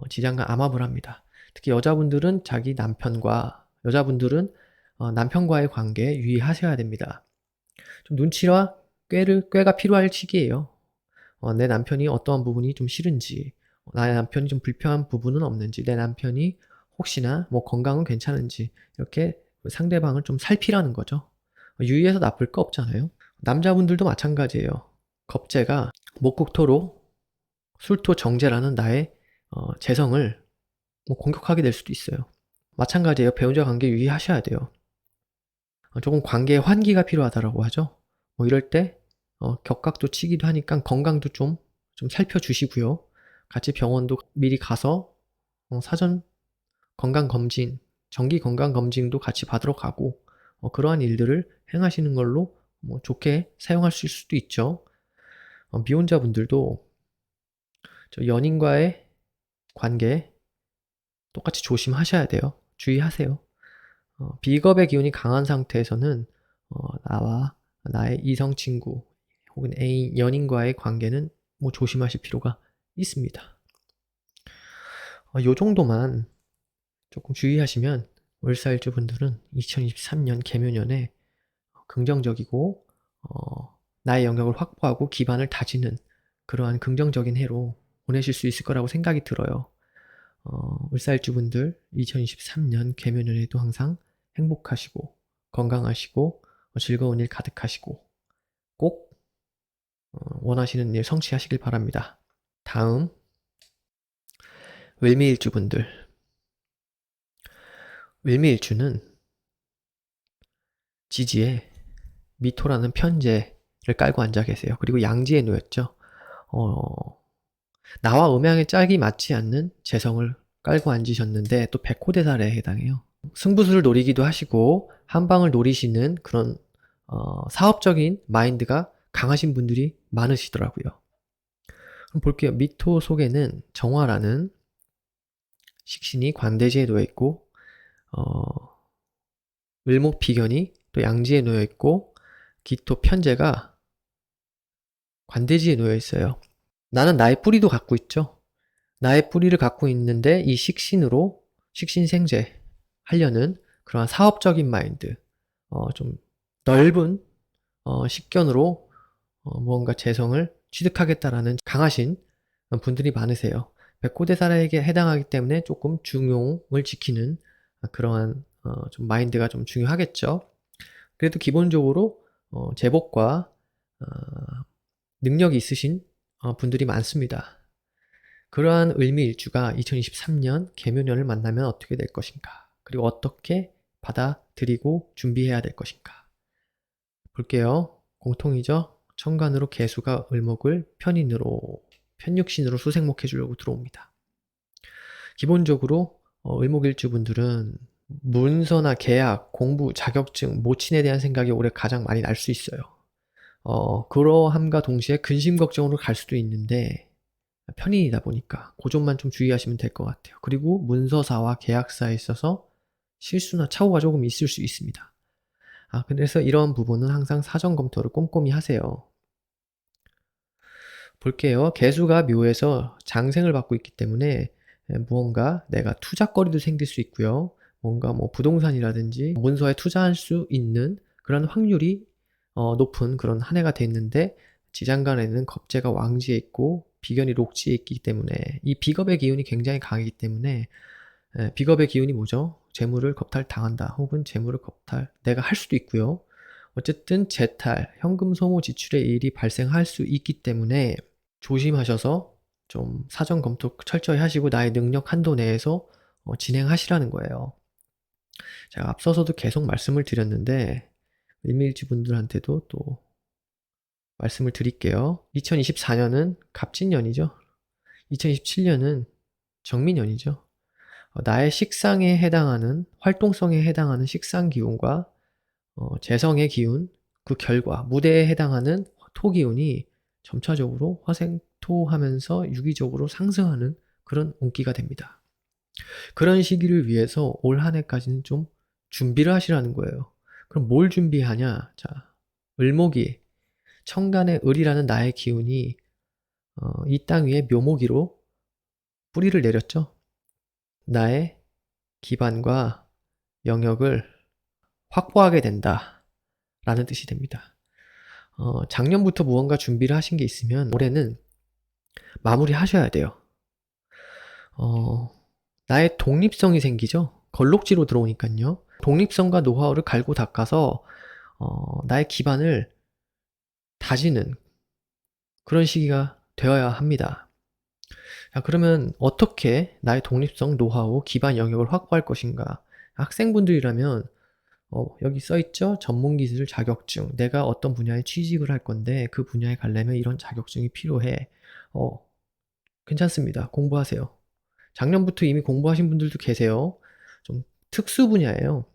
지장간 암합을 합니다. 특히 여자분들은 남편과의 관계에 유의하셔야 됩니다. 좀 눈치와 꾀가 필요할 시기예요. 내 남편이 어떠한 부분이 좀 싫은지, 나의 남편이 좀 불편한 부분은 없는지, 내 남편이 혹시나 뭐 건강은 괜찮은지 이렇게 상대방을 좀 살피라는 거죠. 유의해서 나쁠 거 없잖아요. 남자분들도 마찬가지예요. 겁재가 목국토로 술토 정제라는 나의 재성을 뭐 공격하게 될 수도 있어요. 마찬가지예요. 배우자 관계 유의하셔야 돼요. 조금 관계에 환기가 필요하다라고 하죠. 뭐 이럴 때 격각도 치기도 하니까 건강도 좀 살펴주시고요. 같이 병원도 미리 가서 사전 건강검진, 정기 건강검진도 같이 받으러 가고 그러한 일들을 행하시는 걸로 뭐 좋게 사용할 수도 있죠. 미혼자분들도 저 연인과의 관계 똑같이 조심하셔야 돼요. 주의하세요. 비겁의 기운이 강한 상태에서는 나와 나의 이성 친구 혹은 애인, 연인과의 관계는 뭐 조심하실 필요가 있습니다. 요 정도만 조금 주의하시면 을사일주 분들은 2023년 개묘년에 긍정적이고 나의 영역을 확보하고 기반을 다지는 그러한 긍정적인 해로 보내실 수 있을 거라고 생각이 들어요. 을사일주 분들 2023년 개묘년에도 항상 행복하시고 건강하시고 즐거운 일 가득하시고 꼭 원하시는 일 성취하시길 바랍니다. 다음 을미일주 분들. 을미일주는 지지에 미토라는 편재를 깔고 앉아 계세요. 그리고 양지에 놓였죠. 나와 음양의 짝이 맞지 않는 재성을 깔고 앉으셨는데 또 백호대살에 해당해요. 승부수를 노리기도 하시고 한방을 노리시는 그런 사업적인 마인드가 강하신 분들이 많으시더라고요. 그럼 볼게요. 미토 속에는 정화라는 식신이 관대지에 놓여있고 을목 비견이 또 양지에 놓여있고 기토 편재가 관대지에 놓여있어요. 나는 나의 뿌리도 갖고 있죠. 나의 뿌리를 갖고 있는데 이 식신으로 식신생재 하려는 그러한 사업적인 마인드, 좀 넓은 식견으로 무언가 재성을 취득하겠다라는 강하신 분들이 많으세요. 백호대사라에게 해당하기 때문에 조금 중용을 지키는 그러한 좀 마인드가 좀 중요하겠죠. 그래도 기본적으로 제복과 능력이 있으신 분들이 많습니다. 그러한 을미일주가 2023년 계묘년을 만나면 어떻게 될 것인가? 그리고 어떻게 받아들이고 준비해야 될 것인가? 볼게요. 공통이죠? 천간으로 계수가 을목을 편육신으로 수생목해 주려고 들어옵니다. 기본적으로 을목일주분들은 문서나 계약, 공부, 자격증, 모친에 대한 생각이 올해 가장 많이 날 수 있어요. 그러함과 동시에 근심 걱정으로 갈 수도 있는데 편인이다 보니까 그 점만 좀 주의하시면 될 것 같아요. 그리고 문서사와 계약사에 있어서 실수나 착오가 조금 있을 수 있습니다. 그래서 이런 부분은 항상 사전 검토를 꼼꼼히 하세요. 볼게요. 개수가 묘에서 장생을 받고 있기 때문에 무언가 내가 투자거리도 생길 수 있고요. 뭔가 뭐 부동산이라든지 문서에 투자할 수 있는 그런 확률이 높은 그런 한 해가 됐는데 지장간에는 겁재가 왕지에 있고 비견이 록지에 있기 때문에 이 비겁의 기운이 굉장히 강하기 때문에 비겁의 기운이 뭐죠? 재물을 겁탈당한다 혹은 재물을 내가 할 수도 있고요. 어쨌든 재탈, 현금 소모 지출의 일이 발생할 수 있기 때문에 조심하셔서 좀 사전 검토 철저히 하시고 나의 능력 한도 내에서 진행하시라는 거예요. 제가 앞서서도 계속 말씀을 드렸는데 을미일주 분들한테도 또 말씀을 드릴게요. 2024년은 갑진년이죠. 2027년은 정민년이죠. 나의 식상에 해당하는 활동성에 해당하는 식상 기운과 재성의 기운, 그 결과 무대에 해당하는 토 기운이 점차적으로 화생토하면서 유기적으로 상승하는 그런 운기가 됩니다. 그런 시기를 위해서 올 한 해까지는 좀 준비를 하시라는 거예요. 그럼 뭘 준비하냐? 자, 을목이 천간의 을이라는 나의 기운이 이 땅 위에 묘목이로 뿌리를 내렸죠. 나의 기반과 영역을 확보하게 된다 라는 뜻이 됩니다. 작년부터 무언가 준비를 하신 게 있으면 올해는 마무리 하셔야 돼요. 나의 독립성이 생기죠. 걸록지로 들어오니까요. 독립성과 노하우를 갈고 닦아서 나의 기반을 다지는 그런 시기가 되어야 합니다. 자, 그러면 어떻게 나의 독립성, 노하우, 기반 영역을 확보할 것인가? 학생분들이라면 여기 써있죠? 전문기술 자격증. 내가 어떤 분야에 취직을 할 건데 그 분야에 가려면 이런 자격증이 필요해. 괜찮습니다. 공부하세요. 작년부터 이미 공부하신 분들도 계세요. 좀 특수 분야예요.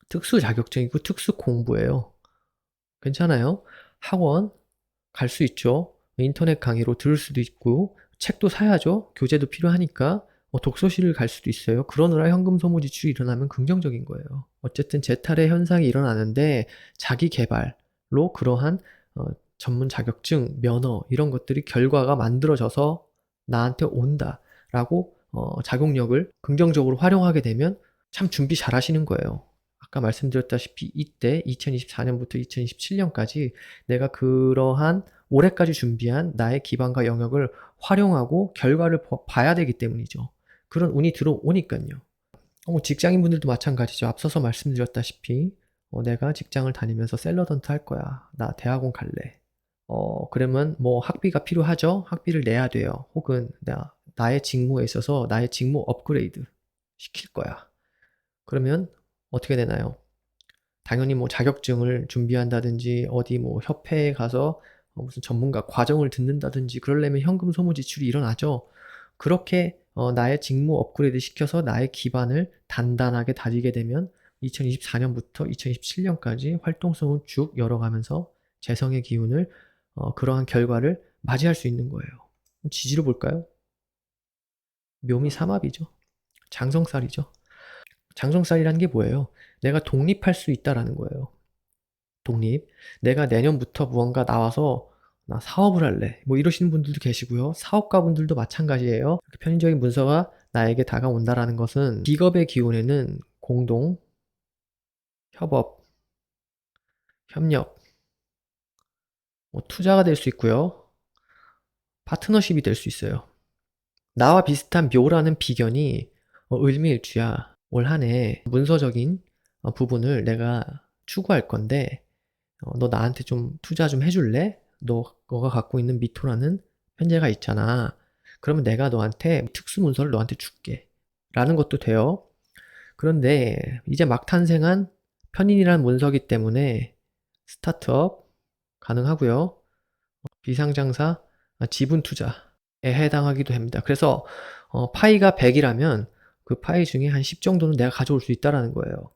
특수 자격증이고 특수 공부예요. 괜찮아요. 학원 갈 수 있죠. 인터넷 강의로 들을 수도 있고 책도 사야죠. 교재도 필요하니까 독서실을 갈 수도 있어요. 그러느라 현금 소모 지출이 일어나면 긍정적인 거예요. 어쨌든 재탈의 현상이 일어나는데 자기 개발로 그러한 전문 자격증, 면허 이런 것들이 결과가 만들어져서 나한테 온다라고 작용력을 긍정적으로 활용하게 되면 참 준비 잘 하시는 거예요. 아까 말씀드렸다시피 이때 2024년부터 2027년까지 내가 그러한 올해까지 준비한 나의 기반과 영역을 활용하고 결과를 봐야 되기 때문이죠. 그런 운이 들어오니까요. 직장인분들도 마찬가지죠. 앞서서 말씀드렸다시피 내가 직장을 다니면서 샐러던트 할 거야. 나 대학원 갈래. 그러면 뭐 학비가 필요하죠. 학비를 내야 돼요. 혹은 나의 직무에 있어서 나의 직무 업그레이드 시킬 거야. 그러면 어떻게 되나요? 당연히 뭐 자격증을 준비한다든지 어디 뭐 협회에 가서 무슨 전문가 과정을 듣는다든지 그러려면 현금 소모 지출이 일어나죠. 그렇게 나의 직무 업그레이드 시켜서 나의 기반을 단단하게 다지게 되면 2024년부터 2027년까지 활동성을 쭉 열어가면서 재성의 기운을 그러한 결과를 맞이할 수 있는 거예요. 지지로 볼까요? 묘미 삼합이죠. 장성살이죠. 장성살이라는 게 뭐예요? 내가 독립할 수 있다라는 거예요. 독립. 내가 내년부터 무언가 나와서 나 사업을 할래. 뭐 이러시는 분들도 계시고요. 사업가분들도 마찬가지예요. 편의적인 문서가 나에게 다가온다라는 것은 직업의 기운에는 공동, 협업, 협력, 뭐 투자가 될 수 있고요. 파트너십이 될 수 있어요. 나와 비슷한 묘라는 비견이 을미일주야. 올 한 해 문서적인 부분을 내가 추구할 건데 너 나한테 좀 투자 좀 해줄래? 너가 갖고 있는 미토라는 편제가 있잖아. 그러면 내가 너한테 특수 문서를 너한테 줄게. 라는 것도 돼요. 그런데 이제 막 탄생한 편인이라는 문서기 때문에 스타트업 가능하고요. 비상장사, 지분 투자에 해당하기도 합니다. 그래서 파이가 100이라면 그 파이 중에 한 10 정도는 내가 가져올 수 있다라는 거예요.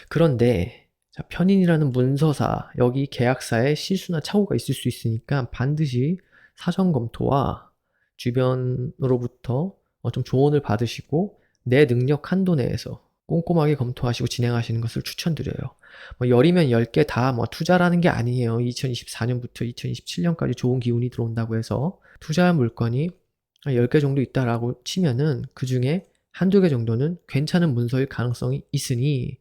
그런데 편인이라는 문서사, 여기 계약사에 실수나 착오가 있을 수 있으니까 반드시 사전 검토와 주변으로부터 좀 조언을 받으시고 내 능력 한도 내에서 꼼꼼하게 검토하시고 진행하시는 것을 추천드려요. 열이면 10개 다 투자라는 게 아니에요. 2024년부터 2027년까지 좋은 기운이 들어온다고 해서 투자한 물건이 10개 정도 있다라고 치면은 그 중에 한두 개 정도는 괜찮은 문서일 가능성이 있으니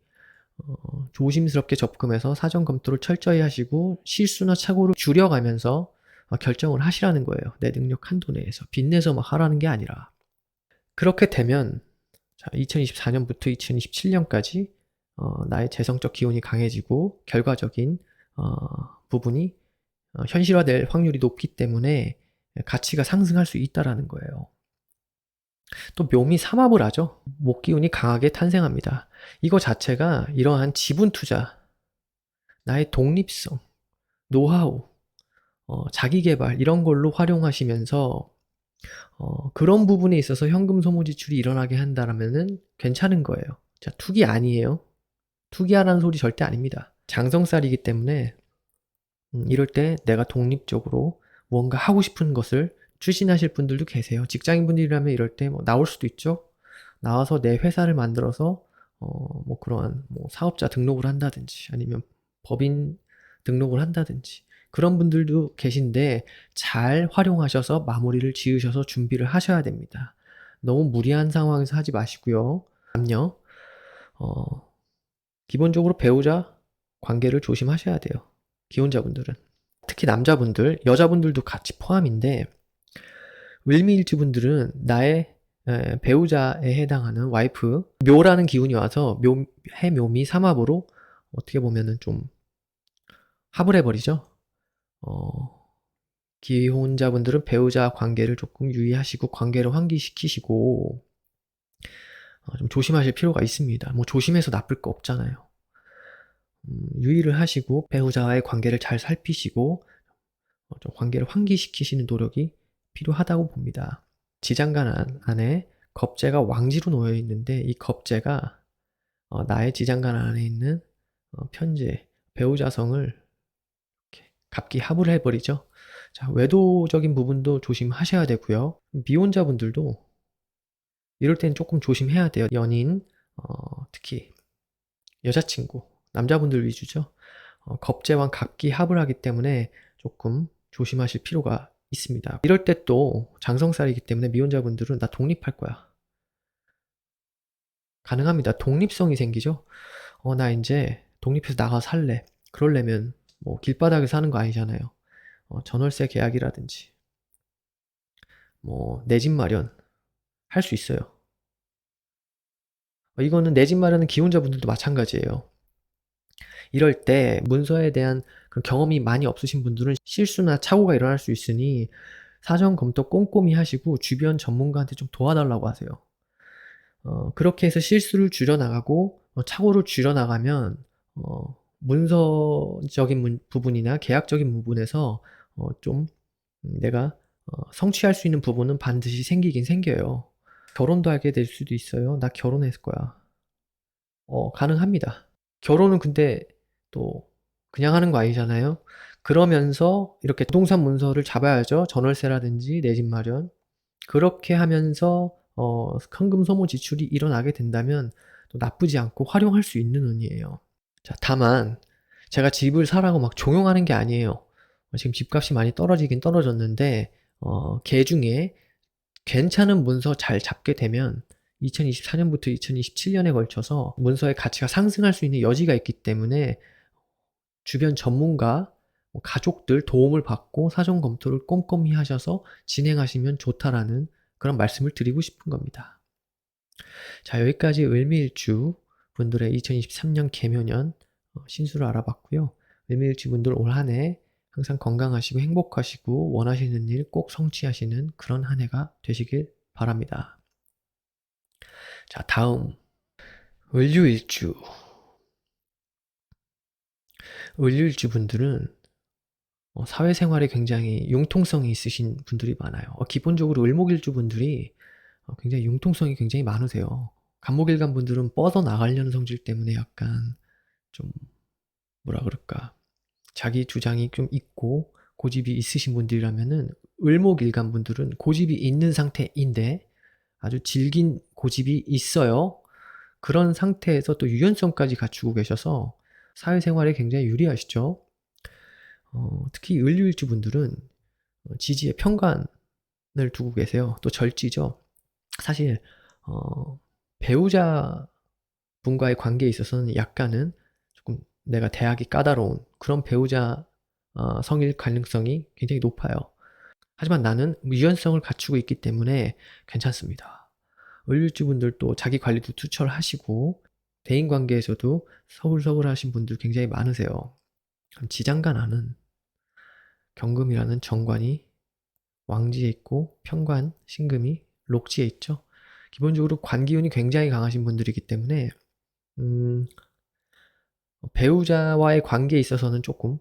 조심스럽게 접근해서 사전 검토를 철저히 하시고 실수나 착오를 줄여가면서 결정을 하시라는 거예요. 내 능력 한도 내에서. 빚내서 막 하라는 게 아니라. 그렇게 되면 2024년부터 2027년까지 나의 재성적 기운이 강해지고 결과적인 부분이 현실화될 확률이 높기 때문에 가치가 상승할 수 있다라는 거예요. 또 묘미 삼합을 하죠. 목기운이 강하게 탄생합니다. 이거 자체가 이러한 지분 투자, 나의 독립성, 노하우, 자기 개발 이런 걸로 활용하시면서 그런 부분에 있어서 현금 소모 지출이 일어나게 한다면은 괜찮은 거예요. 자, 투기 아니에요. 투기하라는 소리 절대 아닙니다. 장성살이기 때문에 이럴 때 내가 독립적으로 뭔가 하고 싶은 것을 추진하실 분들도 계세요. 직장인분들이라면 이럴 때 나올 수도 있죠. 나와서 내 회사를 만들어서 그러한 사업자 등록을 한다든지 아니면 법인 등록을 한다든지 그런 분들도 계신데 잘 활용하셔서 마무리를 지으셔서 준비를 하셔야 됩니다. 너무 무리한 상황에서 하지 마시고요. 남녀 기본적으로 배우자 관계를 조심하셔야 돼요. 기혼자분들은. 특히 남자분들, 여자분들도 같이 포함인데 을미일주분들은 나의 배우자에 해당하는 와이프 묘라는 기운이 와서 해묘미 삼합으로 어떻게 보면은 좀 합을 해버리죠. 기혼자분들은 배우자 관계를 조금 유의하시고 관계를 환기시키시고 좀 조심하실 필요가 있습니다. 조심해서 나쁠 거 없잖아요. 유의를 하시고 배우자와의 관계를 잘 살피시고 좀 관계를 환기시키시는 노력이 필요하다고 봅니다. 지장간 안에 겁재가 왕지로 놓여 있는데 이 겁재가 나의 지장간 안에 있는 편재, 배우자성을 이렇게 갑기합을 해버리죠. 자, 외도적인 부분도 조심하셔야 되고요. 미혼자분들도 이럴 땐 조금 조심해야 돼요. 연인, 특히 여자친구, 남자분들 위주죠. 겁재와 갑기합을 하기 때문에 조금 조심하실 필요가 있습니다. 이럴 때 또 장성살이기 때문에 미혼자분들은 나 독립할 거야. 가능합니다. 독립성이 생기죠. 나 이제 독립해서 나가 살래. 그러려면 길바닥에 사는 거 아니잖아요. 전월세 계약이라든지 내 집 마련 할 수 있어요. 이거는 내 집 마련은 기혼자분들도 마찬가지예요. 이럴 때 문서에 대한 경험이 많이 없으신 분들은 실수나 착오가 일어날 수 있으니 사전 검토 꼼꼼히 하시고 주변 전문가한테 좀 도와달라고 하세요. 그렇게 해서 실수를 줄여나가고 착오를 줄여나가면 문서적인 부분이나 계약적인 부분에서 좀 내가 성취할 수 있는 부분은 반드시 생기긴 생겨요. 결혼도 하게 될 수도 있어요. 나 결혼했을 거야. 가능합니다. 결혼은 근데 또 그냥 하는 거 아니잖아요. 그러면서 이렇게 부동산 문서를 잡아야죠. 전월세라든지 내 집 마련. 그렇게 하면서 현금 소모 지출이 일어나게 된다면 또 나쁘지 않고 활용할 수 있는 운이에요. 자, 다만 제가 집을 사라고 막 종용하는 게 아니에요. 지금 집값이 많이 떨어지긴 떨어졌는데 개 중에 괜찮은 문서 잘 잡게 되면 2024년부터 2027년에 걸쳐서 문서의 가치가 상승할 수 있는 여지가 있기 때문에 주변 전문가, 가족들 도움을 받고 사전 검토를 꼼꼼히 하셔서 진행하시면 좋다라는 그런 말씀을 드리고 싶은 겁니다. 자, 여기까지 을미일주 분들의 2023년 개묘년 신수를 알아봤고요. 을미일주 분들 올 한 해 항상 건강하시고 행복하시고 원하시는 일 꼭 성취하시는 그런 한 해가 되시길 바랍니다. 자, 다음 을류일주. 을류일주 분들은 사회생활에 굉장히 융통성이 있으신 분들이 많아요. 기본적으로 을목일주 분들이 굉장히 융통성이 굉장히 많으세요. 간목일간 분들은 뻗어나가려는 성질 때문에 약간 좀 뭐라 그럴까, 자기 주장이 좀 있고 고집이 있으신 분들이라면은, 을목일간 분들은 고집이 있는 상태인데 아주 질긴 고집이 있어요. 그런 상태에서 또 유연성까지 갖추고 계셔서 사회생활에 굉장히 유리하시죠. 특히 을류일주 분들은 지지에 편관을 두고 계세요. 또 절지죠. 사실 배우자 분과의 관계에 있어서는 약간은 조금 내가 대하기 까다로운 그런 배우자 성일 가능성이 굉장히 높아요. 하지만 나는 유연성을 갖추고 있기 때문에 괜찮습니다. 을류일주 분들도 자기 관리도 투철하시고 대인관계에서도 서글서글하신 분들 굉장히 많으세요. 지장간 안은 경금이라는 정관이 왕지에 있고 편관, 신금이 록지에 있죠. 기본적으로 관기운이 굉장히 강하신 분들이기 때문에 배우자와의 관계에 있어서는 조금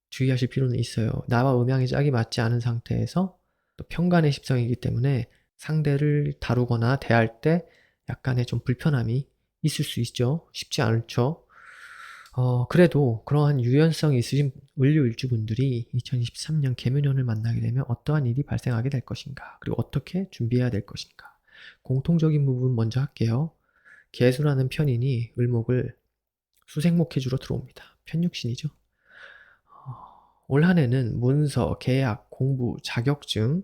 주의하실 필요는 있어요. 나와 음양의 짝이 맞지 않은 상태에서 또 편관의 십성이기 때문에 상대를 다루거나 대할 때 약간의 좀 불편함이 있을 수 있죠. 쉽지 않죠. 그래도 그러한 유연성이 있으신 을류일주분들이 2023년 개묘년을 만나게 되면 어떠한 일이 발생하게 될 것인가, 그리고 어떻게 준비해야 될 것인가. 공통적인 부분 먼저 할게요. 계수라는 편인이 을목을 수생목해주러 들어옵니다. 편육신이죠. 올 한 해는 문서, 계약, 공부, 자격증,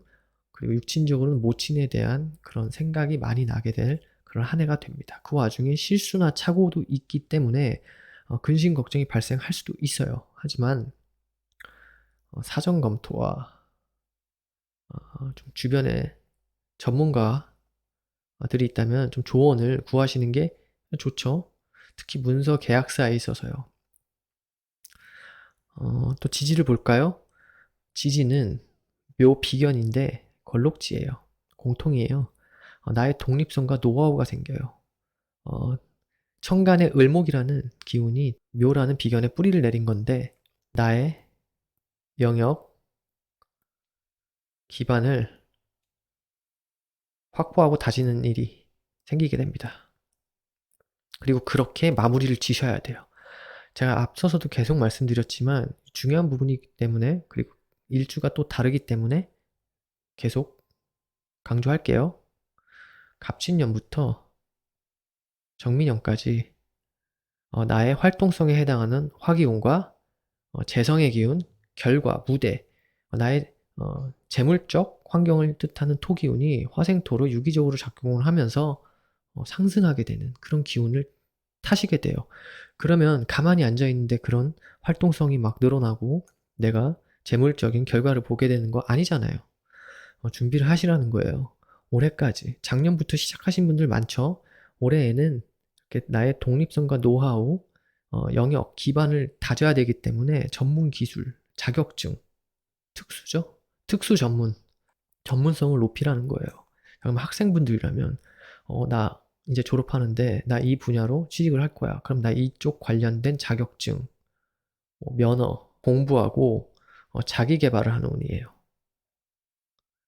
그리고 육친적으로는 모친에 대한 그런 생각이 많이 나게 될 그런 한 해가 됩니다. 그 와중에 실수나 착오도 있기 때문에 근심 걱정이 발생할 수도 있어요. 하지만 사전 검토와 좀 주변에 전문가들이 있다면 좀 조언을 구하시는 게 좋죠. 특히 문서 계약사에 있어서요. 또 지지를 볼까요? 지지는 묘비견인데 걸록지예요. 공통이에요. 나의 독립성과 노하우가 생겨요. 천간의 을목이라는 기운이 묘라는 비견에 뿌리를 내린 건데 나의 영역 기반을 확보하고 다지는 일이 생기게 됩니다. 그리고 그렇게 마무리를 지셔야 돼요. 제가 앞서서도 계속 말씀드렸지만 중요한 부분이기 때문에, 그리고 일주가 또 다르기 때문에 계속 강조할게요. 갑진년부터 정민년까지 나의 활동성에 해당하는 화기운과 재성의 기운, 결과, 무대, 나의 재물적 환경을 뜻하는 토기운이 화생토로 유기적으로 작용을 하면서 상승하게 되는 그런 기운을 타시게 돼요. 그러면 가만히 앉아있는데 그런 활동성이 막 늘어나고 내가 재물적인 결과를 보게 되는 거 아니잖아요. 준비를 하시라는 거예요. 올해까지. 작년부터 시작하신 분들 많죠? 올해에는 이렇게 나의 독립성과 노하우, 영역, 기반을 다져야 되기 때문에 전문 기술, 자격증, 특수죠? 특수 전문, 전문성을 높이라는 거예요. 그럼 학생분들이라면, 나 이제 졸업하는데 나 이 분야로 취직을 할 거야. 그럼 나 이쪽 관련된 자격증, 면허, 공부하고 자기 개발을 하는 운이에요.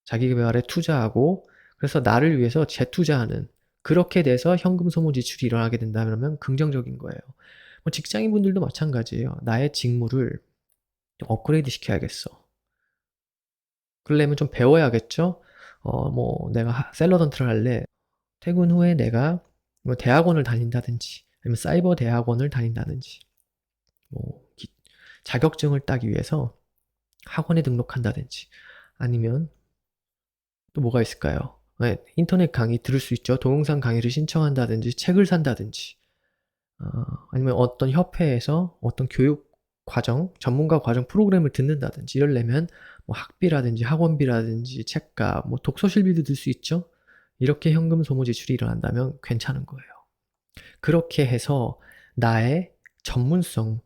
자기 개발에 투자하고, 그래서 나를 위해서 재투자하는, 그렇게 돼서 현금 소모 지출이 일어나게 된다면 긍정적인 거예요. 직장인분들도 마찬가지예요. 나의 직무를 좀 업그레이드 시켜야겠어. 그러려면 좀 배워야겠죠? 내가 샐러던트를 할래. 퇴근 후에 내가 뭐 대학원을 다닌다든지, 아니면 사이버 대학원을 다닌다든지, 뭐 자격증을 따기 위해서 학원에 등록한다든지, 아니면 또 뭐가 있을까요? 네, 인터넷 강의 들을 수 있죠. 동영상 강의를 신청한다든지, 책을 산다든지, 아니면 어떤 협회에서 어떤 교육 과정, 전문가 과정 프로그램을 듣는다든지, 이러려면 뭐 학비라든지 학원비라든지 책값, 뭐 독서 실비도 들 수 있죠. 이렇게 현금 소모 지출이 일어난다면 괜찮은 거예요. 그렇게 해서 나의 전문성,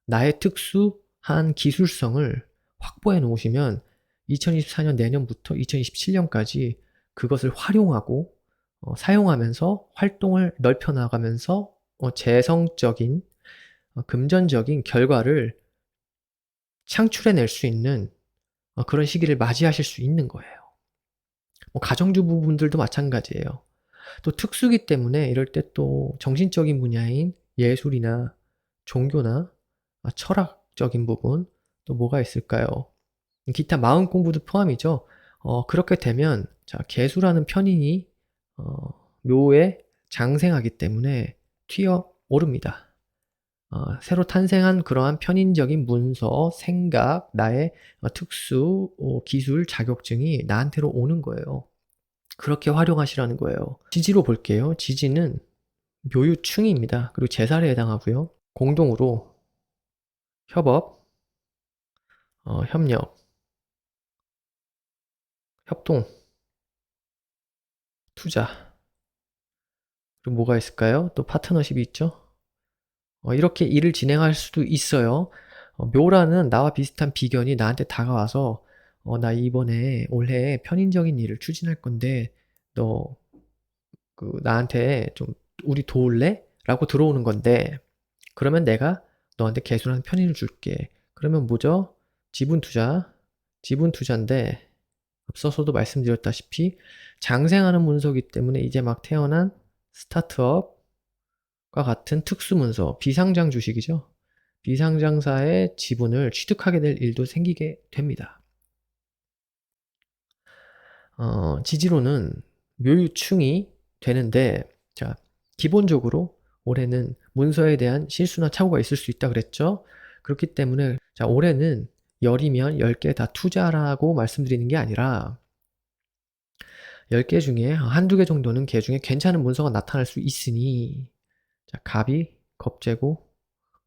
나의 특수한 기술성을 확보해 놓으시면 2024년 내년부터 2027년까지 그것을 활용하고 사용하면서 활동을 넓혀 나가면서 재성적인 금전적인 결과를 창출해낼 수 있는 그런 시기를 맞이하실 수 있는 거예요. 가정주부분들도 마찬가지예요. 또 특수기 때문에 이럴 때 또 정신적인 분야인 예술이나 종교나 철학적인 부분, 또 뭐가 있을까요? 기타 마음 공부도 포함이죠. 그렇게 되면 개수라는 편인이 묘에 장생하기 때문에 튀어 오릅니다. 새로 탄생한 그러한 편인적인 문서, 생각, 나의 특수, 기술, 자격증이 나한테로 오는 거예요. 그렇게 활용하시라는 거예요. 지지로 볼게요. 지지는 묘유충입니다. 그리고 제살에 해당하고요. 공동으로 협업, 협력, 협동, 투자. 그리고 뭐가 있을까요? 또 파트너십이 있죠. 이렇게 일을 진행할 수도 있어요. 묘라는 나와 비슷한 비견이 나한테 다가와서 나 이번에 올해 편인적인 일을 추진할 건데 너 나한테 좀 우리 도울래? 라고 들어오는 건데 그러면 내가 너한테 개수라는 편인을 줄게. 그러면 뭐죠? 지분 투자인데 앞서서도 말씀드렸다시피 장생하는 문서이기 때문에 이제 막 태어난 스타트업과 같은 특수 문서, 비상장 주식이죠. 비상장사의 지분을 취득하게 될 일도 생기게 됩니다. 지지로는 묘유충이 되는데 자, 기본적으로 올해는 문서에 대한 실수나 착오가 있을 수 있다 그랬죠. 그렇기 때문에 올해는 10이면 10개 다 투자라고 말씀드리는 게 아니라 10개 중에 한두 개 정도는 개 중에 괜찮은 문서가 나타날 수 있으니 갑이, 겁재고,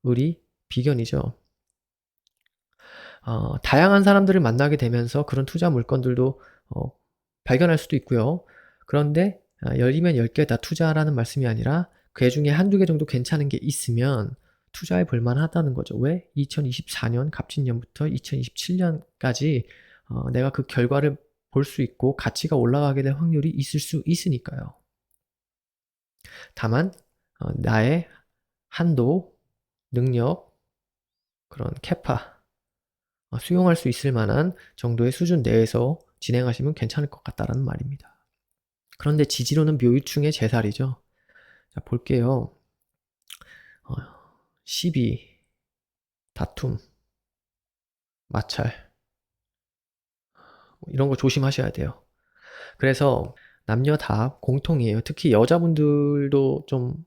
을이, 비견이죠. 다양한 사람들을 만나게 되면서 그런 투자 물건들도 발견할 수도 있고요. 그런데 10이면 10개 다 투자라는 말씀이 아니라 그 중에 한두 개 정도 괜찮은 게 있으면 투자해 볼 만하다는 거죠. 왜? 2024년 갑진년부터 2027년까지 내가 그 결과를 볼 수 있고 가치가 올라가게 될 확률이 있을 수 있으니까요. 다만 나의 한도, 능력, 그런 캐파, 수용할 수 있을 만한 정도의 수준 내에서 진행하시면 괜찮을 것 같다라는 말입니다. 그런데 지지로는 묘유충의 제살이죠. 자, 볼게요. 시비, 다툼, 마찰 이런 거 조심하셔야 돼요. 그래서 남녀 다 공통이에요. 특히 여자분들도 좀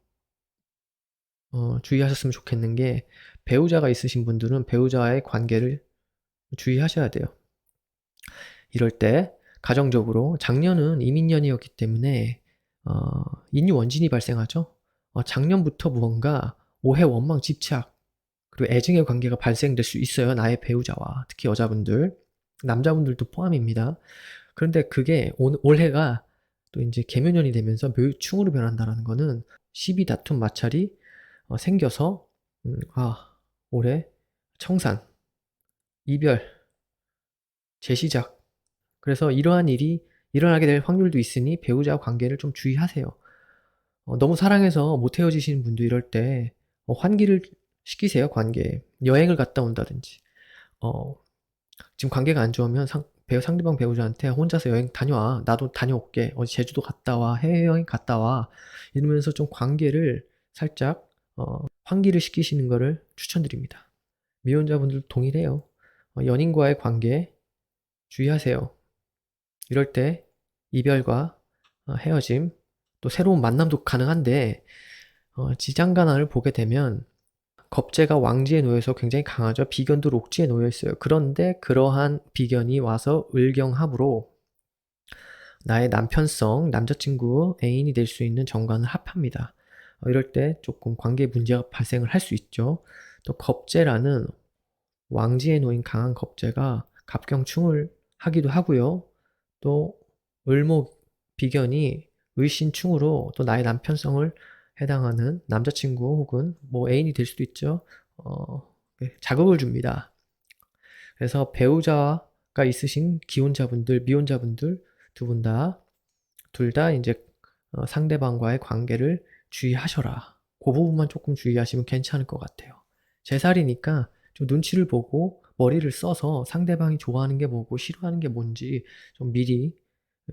주의하셨으면 좋겠는 게 배우자가 있으신 분들은 배우자와의 관계를 주의하셔야 돼요. 이럴 때 가정적으로 작년은 이민년이었기 때문에 인유원진이 발생하죠. 작년부터 무언가 오해, 원망, 집착 그리고 애증의 관계가 발생될 수 있어요. 나의 배우자와 특히 여자분들, 남자분들도 포함입니다. 그런데 그게 올해가 또 이제 개묘년이 되면서 묘유충으로 변한다는 거는 시비, 다툼, 마찰이 생겨서 올해 청산, 이별, 재시작. 그래서 이러한 일이 일어나게 될 확률도 있으니 배우자와 관계를 좀 주의하세요. 너무 사랑해서 못 헤어지시는 분도 이럴 때 환기를 시키세요. 관계에. 여행을 갔다 온다든지 지금 관계가 안 좋으면 상대방 배우자한테 혼자서 여행 다녀와. 나도 다녀올게. 어디 제주도 갔다 와. 해외여행 갔다 와. 이러면서 좀 관계를 살짝 환기를 시키시는 거를 추천드립니다. 미혼자분들 동일해요. 연인과의 관계 주의하세요. 이럴 때 이별과 헤어짐, 또 새로운 만남도 가능한데 지장간화를 보게 되면 겁재가 왕지에 놓여서 굉장히 강하죠. 비견도 록지에 놓여 있어요. 그런데 그러한 비견이 와서 을경합으로 나의 남편성, 남자친구, 애인이 될 수 있는 정관을 합합니다. 이럴 때 조금 관계 문제가 발생을 할 수 있죠. 또 겁재라는 왕지에 놓인 강한 겁재가 갑경충을 하기도 하고요. 또 을목 비견이 을신충으로 또 나의 남편성을 해당하는 남자친구 혹은 뭐 애인이 될 수도 있죠. 자극을 줍니다. 그래서 배우자가 있으신 기혼자분들, 미혼자분들 둘 다 이제 상대방과의 관계를 주의하셔라. 그 부분만 조금 주의하시면 괜찮을 것 같아요. 제 살이니까 좀 눈치를 보고 머리를 써서 상대방이 좋아하는 게 뭐고 싫어하는 게 뭔지 좀 미리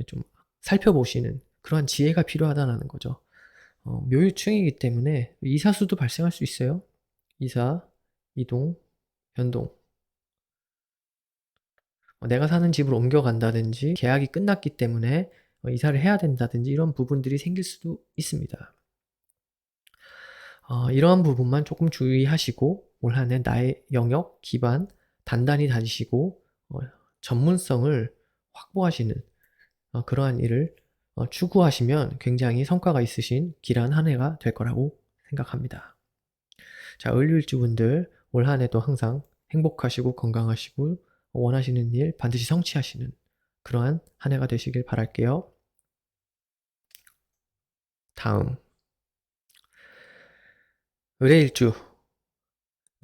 좀 살펴보시는 그러한 지혜가 필요하다는 거죠. 묘유충이기 때문에 이사수도 발생할 수 있어요. 이사, 이동, 변동. 내가 사는 집을 옮겨간다든지 계약이 끝났기 때문에 이사를 해야 된다든지 이런 부분들이 생길 수도 있습니다. 이러한 부분만 조금 주의하시고 올 한 해 나의 영역, 기반 단단히 다지시고 전문성을 확보하시는 그러한 일을 추구하시면 굉장히 성과가 있으신 길한 한 해가 될 거라고 생각합니다. 자, 을류일주분들 올 한 해도 항상 행복하시고 건강하시고 원하시는 일 반드시 성취하시는 그러한 한 해가 되시길 바랄게요. 다음 을해일주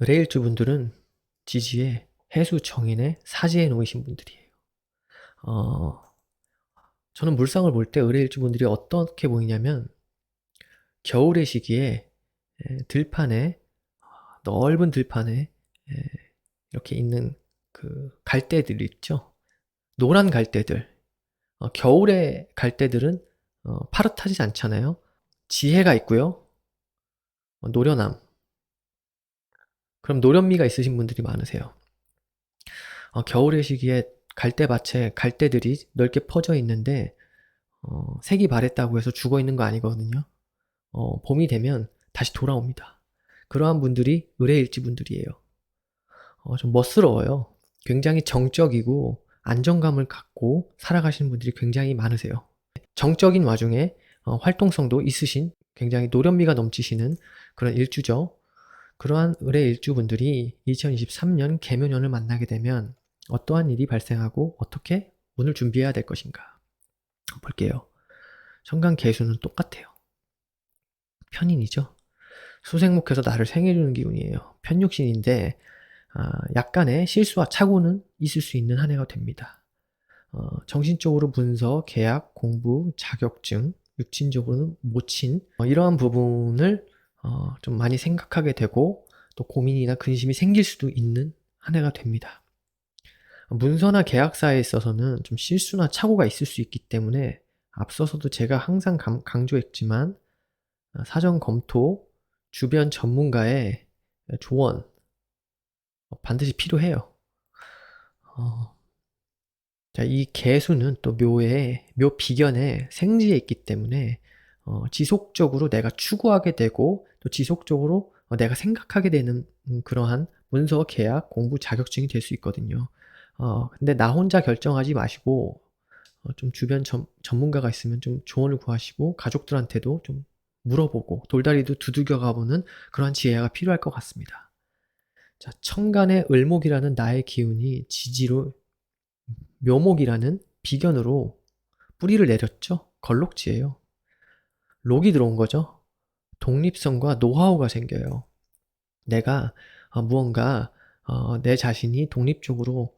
을해일주분들은 지지에 해수 정인의 사지에 놓이신 분들이에요. 저는 물상을 볼 때 을해일주분들이 어떻게 보이냐면 겨울의 시기에 들판에 넓은 들판에 이렇게 있는 그 갈대들 있죠. 노란 갈대들. 겨울의 갈대들은 파릇하지 않잖아요. 지혜가 있고요. 노련함. 그럼 노련미가 있으신 분들이 많으세요. 겨울의 시기에 갈대밭에 갈대들이 넓게 퍼져 있는데 색이 바랬다고 해서 죽어 있는 거 아니거든요. 봄이 되면 다시 돌아옵니다. 그러한 분들이 을해일지 분들이에요. 좀 멋스러워요. 굉장히 정적이고 안정감을 갖고 살아가시는 분들이 굉장히 많으세요. 정적인 와중에 활동성도 있으신 굉장히 노련미가 넘치시는 그런 일주죠. 그러한 을의 일주분들이 2023년 개묘년을 만나게 되면 어떠한 일이 발생하고 어떻게 운을 준비해야 될 것인가 볼게요. 천간 개수는 똑같아요. 편인이죠. 수생목해서 나를 생해주는 기운이에요. 편육신인데 약간의 실수와 착오는 있을 수 있는 한 해가 됩니다. 정신적으로 문서, 계약, 공부, 자격증, 육신적으로는 모친 이러한 부분을 좀 많이 생각하게 되고 또 고민이나 근심이 생길 수도 있는 한 해가 됩니다. 문서나 계약사에 있어서는 좀 실수나 착오가 있을 수 있기 때문에 앞서서도 제가 항상 강조했지만 사전 검토, 주변 전문가의 조언 반드시 필요해요. 자, 이 개수는 또 묘 비견에 생지에 있기 때문에 지속적으로 내가 추구하게 되고 또 지속적으로 내가 생각하게 되는 그러한 문서, 계약, 공부, 자격증이 될 수 있거든요. 근데 나 혼자 결정하지 마시고 좀 주변 전문가가 있으면 좀 조언을 구하시고 가족들한테도 좀 물어보고 돌다리도 두들겨 가보는 그러한 지혜가 필요할 것 같습니다. 자, 천간의 을목이라는 나의 기운이 지지로 묘목이라는 비견으로 뿌리를 내렸죠. 걸록지예요. 록이 들어온 거죠. 독립성과 노하우가 생겨요. 내가 무언가 내 자신이 독립적으로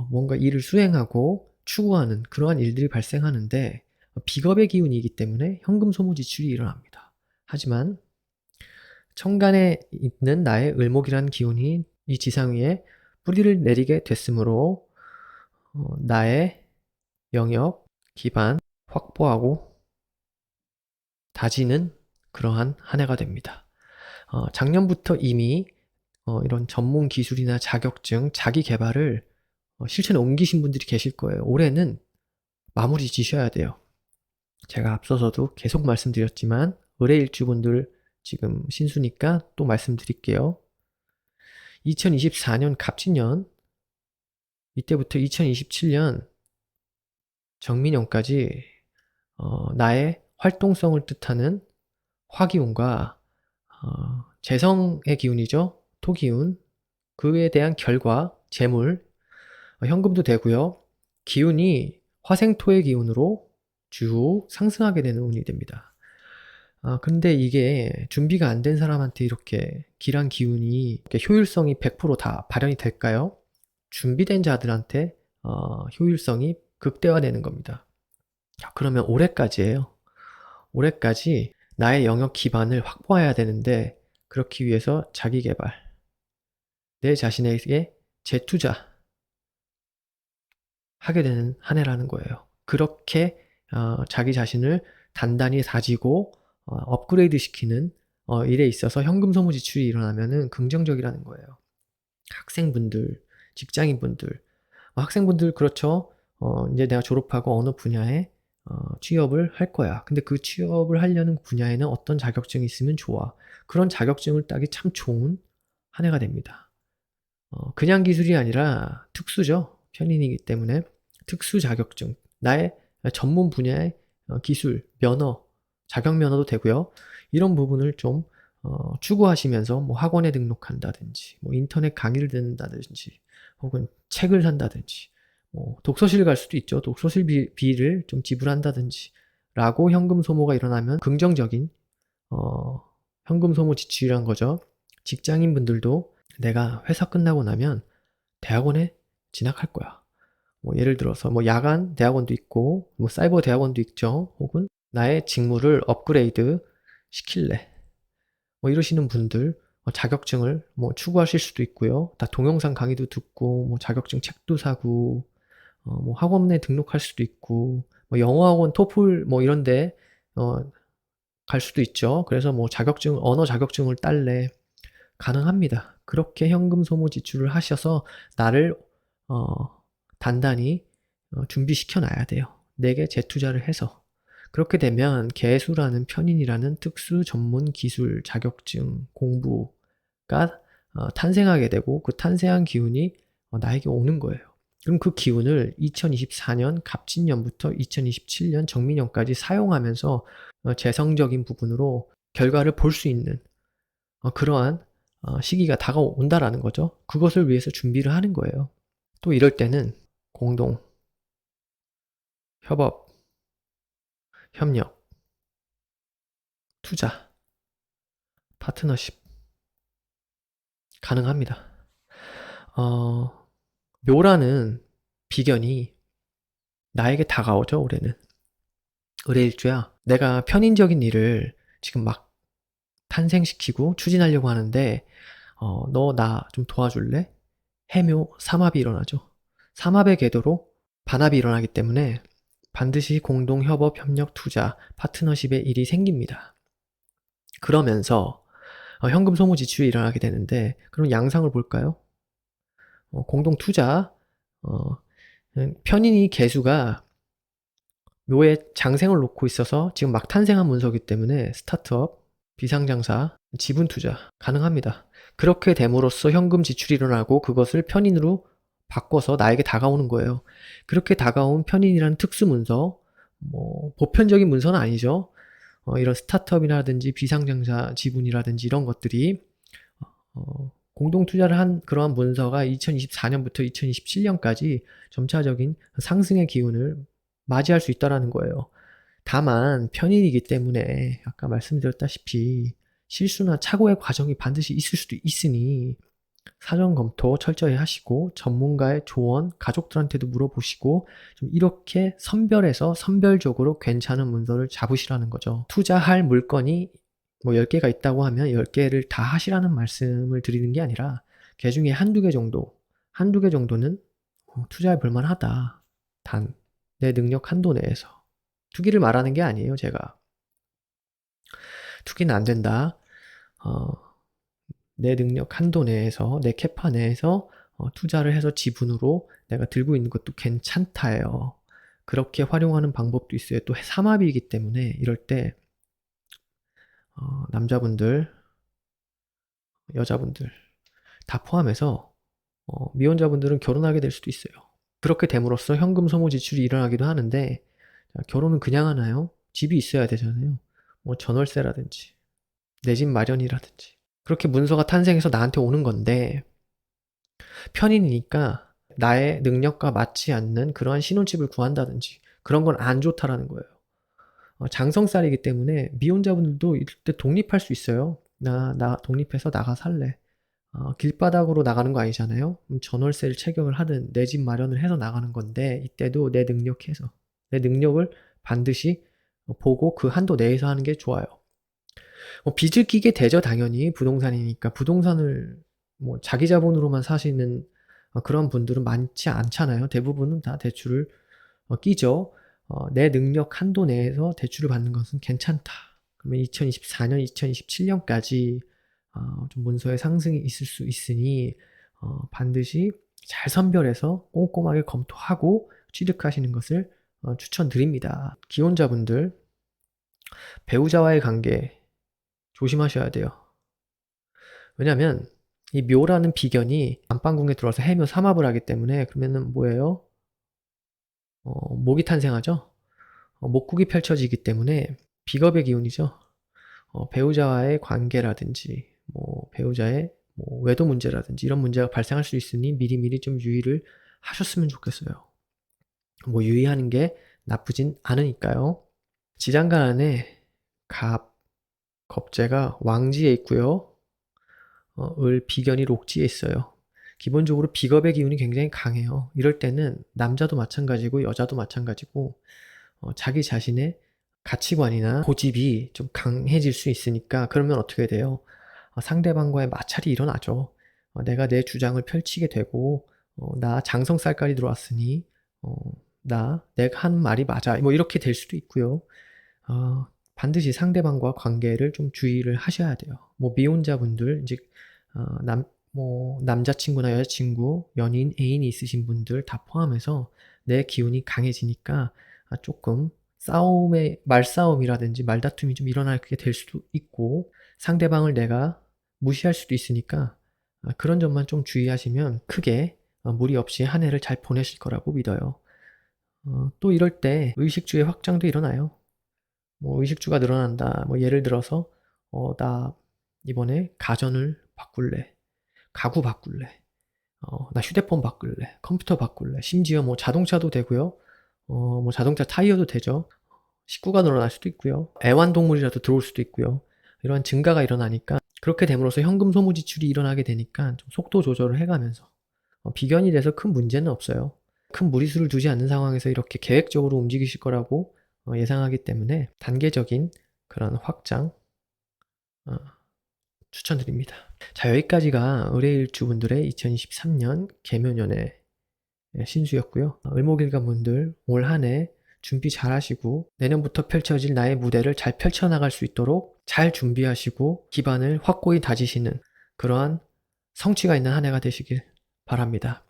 무언가 일을 수행하고 추구하는 그러한 일들이 발생하는데 비겁의 기운이기 때문에 현금 소모 지출이 일어납니다. 하지만 천간에 있는 나의 을목이라는 기운이 이 지상 위에 뿌리를 내리게 됐으므로 나의 영역, 기반 확보하고 다지는 그러한 한 해가 됩니다. 작년부터 이미 이런 전문 기술이나 자격증, 자기 개발을 실천에 옮기신 분들이 계실 거예요. 올해는 마무리 지셔야 돼요. 제가 앞서서도 계속 말씀드렸지만 을해일주분들 지금 신수니까 또 말씀드릴게요. 2024년 갑진년 이때부터 2027년 정민년까지 나의 활동성을 뜻하는 화기운과 재성의 기운이죠. 토기운, 그에 대한 결과, 재물, 현금도 되고요. 기운이 화생토의 기운으로 쭉 상승하게 되는 운이 됩니다. 근데 이게 준비가 안 된 사람한테 이렇게 길한 기운이 이렇게 효율성이 100%다 발현이 될까요? 준비된 자들한테 효율성이 극대화되는 겁니다. 자, 그러면 올해까지예요. 올해까지 나의 영역 기반을 확보해야 되는데 그렇기 위해서 자기 개발, 내 자신에게 재투자 하게 되는 한 해라는 거예요. 그렇게 자기 자신을 단단히 다지고 업그레이드 시키는 일에 있어서 현금 소모 지출이 일어나면은 긍정적이라는 거예요. 학생분들, 직장인분들, 학생분들 그렇죠. 이제 내가 졸업하고 어느 분야에 취업을 할 거야. 근데 그 취업을 하려는 분야에는 어떤 자격증이 있으면 좋아. 그런 자격증을 따기 참 좋은 한 해가 됩니다. 그냥 기술이 아니라 특수죠. 편인이기 때문에 특수 자격증, 나의 전문 분야의 기술, 면허, 자격 면허도 되고요. 이런 부분을 좀 추구하시면서 뭐 학원에 등록한다든지, 뭐 인터넷 강의를 듣는다든지, 혹은 책을 산다든지, 뭐 독서실 갈 수도 있죠. 독서실 비를 좀 지불한다든지, 라고 현금 소모가 일어나면 긍정적인 현금 소모 지출이란 거죠. 직장인 분들도 내가 회사 끝나고 나면 대학원에 진학할 거야. 뭐 예를 들어서 뭐 야간 대학원도 있고 뭐 사이버 대학원도 있죠. 혹은 나의 직무를 업그레이드 시킬래. 뭐 이러시는 분들 자격증을 뭐 추구하실 수도 있고요. 다 동영상 강의도 듣고 뭐 자격증 책도 사고 뭐 학원에 등록할 수도 있고 뭐 영어학원 토플 뭐 이런데 갈 수도 있죠. 그래서 뭐 자격증 언어 자격증을 딸래. 가능합니다. 그렇게 현금 소모 지출을 하셔서 나를 단단히 준비시켜 놔야 돼요. 내게 재투자를 해서. 그렇게 되면 개수라는 편인이라는 특수 전문 기술 자격증 공부가 탄생하게 되고 그 탄생한 기운이 나에게 오는 거예요. 그럼 그 기운을 2024년 갑진년부터 2027년 정민년까지 사용하면서 재성적인 부분으로 결과를 볼 수 있는 그러한 시기가 다가온다라는 거죠. 그것을 위해서 준비를 하는 거예요. 또 이럴 때는 공동, 협업, 협력, 투자, 파트너십 가능합니다. 묘라는 비견이 나에게 다가오죠, 올해는. 의뢰일주야. 내가 편인적인 일을 지금 막 탄생시키고 추진하려고 하는데 너 나 좀 도와줄래? 해묘 삼합이 일어나죠. 삼합의 궤도로 반합이 일어나기 때문에 반드시 공동 협업, 협력, 투자, 파트너십의 일이 생깁니다. 그러면서 현금 소모 지출이 일어나게 되는데 그럼 양상을 볼까요? 공동 투자 편인이 개수가 묘에 장생을 놓고 있어서 지금 막 탄생한 문서이기 때문에 스타트업, 비상장사, 지분 투자 가능합니다. 그렇게 됨으로써 현금 지출이 일어나고 그것을 편인으로 바꿔서 나에게 다가오는 거예요. 그렇게 다가온 편인이라는 특수 문서, 뭐 보편적인 문서는 아니죠. 이런 스타트업이라든지 비상장사 지분이라든지 이런 것들이 공동 투자를 한 그러한 문서가 2024년부터 2027년까지 점차적인 상승의 기운을 맞이할 수 있다는 거예요. 다만 편인이기 때문에 아까 말씀드렸다시피 실수나 착오의 과정이 반드시 있을 수도 있으니 사전 검토 철저히 하시고 전문가의 조언, 가족들한테도 물어보시고 좀 이렇게 선별해서 선별적으로 괜찮은 문서를 잡으시라는 거죠. 투자할 물건이 뭐 10개가 있다고 하면 10개를 다 하시라는 말씀을 드리는 게 아니라 그 중에 한두 개 정도는 투자해 볼 만하다. 단, 내 능력 한도 내에서. 투기를 말하는 게 아니에요, 제가. 투기는 안 된다. 내 능력 한도 내에서, 내 캐파 내에서 투자를 해서 지분으로 내가 들고 있는 것도 괜찮다예요. 그렇게 활용하는 방법도 있어요. 또 삼합이기 때문에 이럴 때 남자분들, 여자분들 다 포함해서 미혼자분들은 결혼하게 될 수도 있어요. 그렇게 됨으로써 현금 소모 지출이 일어나기도 하는데 결혼은 그냥 하나요? 집이 있어야 되잖아요. 뭐 전월세라든지 내 집 마련이라든지 그렇게 문서가 탄생해서 나한테 오는 건데 편인이니까 나의 능력과 맞지 않는 그러한 신혼집을 구한다든지 그런 건 안 좋다라는 거예요. 장성살이기 때문에 미혼자분들도 이때 독립할 수 있어요. 나 독립해서 나가 살래. 길바닥으로 나가는 거 아니잖아요. 전월세를 체결을 하든 내 집 마련을 해서 나가는 건데 이때도 내 능력을 반드시 보고 그 한도 내에서 하는 게 좋아요. 빚을 끼게 되죠, 당연히. 부동산이니까. 부동산을 자기 자본으로만 사시는 그런 분들은 많지 않잖아요. 대부분은 다 대출을 끼죠. 내 능력 한도 내에서 대출을 받는 것은 괜찮다. 그러면 2024년, 2027년까지 좀 문서의 상승이 있을 수 있으니 반드시 잘 선별해서 꼼꼼하게 검토하고 취득하시는 것을 추천드립니다. 기혼자분들, 배우자와의 관계 조심하셔야 돼요. 왜냐면 이 묘라는 비견이 안방궁에 들어와서 해묘 삼합을 하기 때문에 그러면은 뭐예요? 목이 탄생하죠? 목국이 펼쳐지기 때문에 비겁의 기운이죠. 배우자와의 관계라든지 배우자의 외도 문제라든지 이런 문제가 발생할 수 있으니 미리미리 좀 유의를 하셨으면 좋겠어요. 유의하는 게 나쁘진 않으니까요. 지장간 안에 겁재가 왕지에 있고요. 을 비견이 록지에 있어요. 기본적으로 비겁의 기운이 굉장히 강해요. 이럴 때는 남자도 마찬가지고 여자도 마찬가지고 자기 자신의 가치관이나 고집이 좀 강해질 수 있으니까 그러면 어떻게 돼요? 상대방과의 마찰이 일어나죠. 내가 내 주장을 펼치게 되고 나 장성살깔이 들어왔으니 내가 하는 말이 맞아 이렇게 될 수도 있고요. 반드시 상대방과 관계를 좀 주의를 하셔야 돼요. 미혼자분들 이제 남자친구나 여자친구, 연인, 애인이 있으신 분들 다 포함해서 내 기운이 강해지니까 조금 말싸움이라든지 말다툼이 좀 일어나게 될 수도 있고 상대방을 내가 무시할 수도 있으니까 그런 점만 좀 주의하시면 크게 무리 없이 한 해를 잘 보내실 거라고 믿어요. 또 이럴 때 의식주의 확장도 일어나요. 의식주가 늘어난다. 예를 들어서 나 이번에 가전을 바꿀래. 가구 바꿀래. 나 휴대폰 바꿀래. 컴퓨터 바꿀래. 심지어 자동차도 되고요. 자동차 타이어도 되죠. 식구가 늘어날 수도 있고요. 애완동물이라도 들어올 수도 있고요. 이러한 증가가 일어나니까 그렇게 됨으로써 현금 소모 지출이 일어나게 되니까 좀 속도 조절을 해가면서 비견이 돼서 큰 문제는 없어요. 큰 무리수를 두지 않는 상황에서 이렇게 계획적으로 움직이실 거라고 예상하기 때문에 단계적인 그런 확장 추천드립니다. 자, 여기까지가 의뢰일주분들의 2023년 개묘년의 신수였고요. 을목일간분들 올 한 해 준비 잘 하시고 내년부터 펼쳐질 나의 무대를 잘 펼쳐나갈 수 있도록 잘 준비하시고 기반을 확고히 다지시는 그러한 성취가 있는 한 해가 되시길 바랍니다.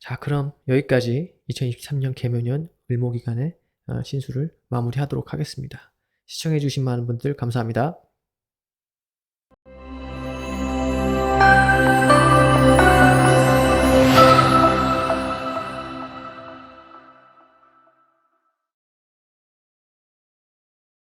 자, 그럼 여기까지 2023년 개묘년 을목일간의 신수를 마무리하도록 하겠습니다. 시청해주신 많은 분들 감사합니다.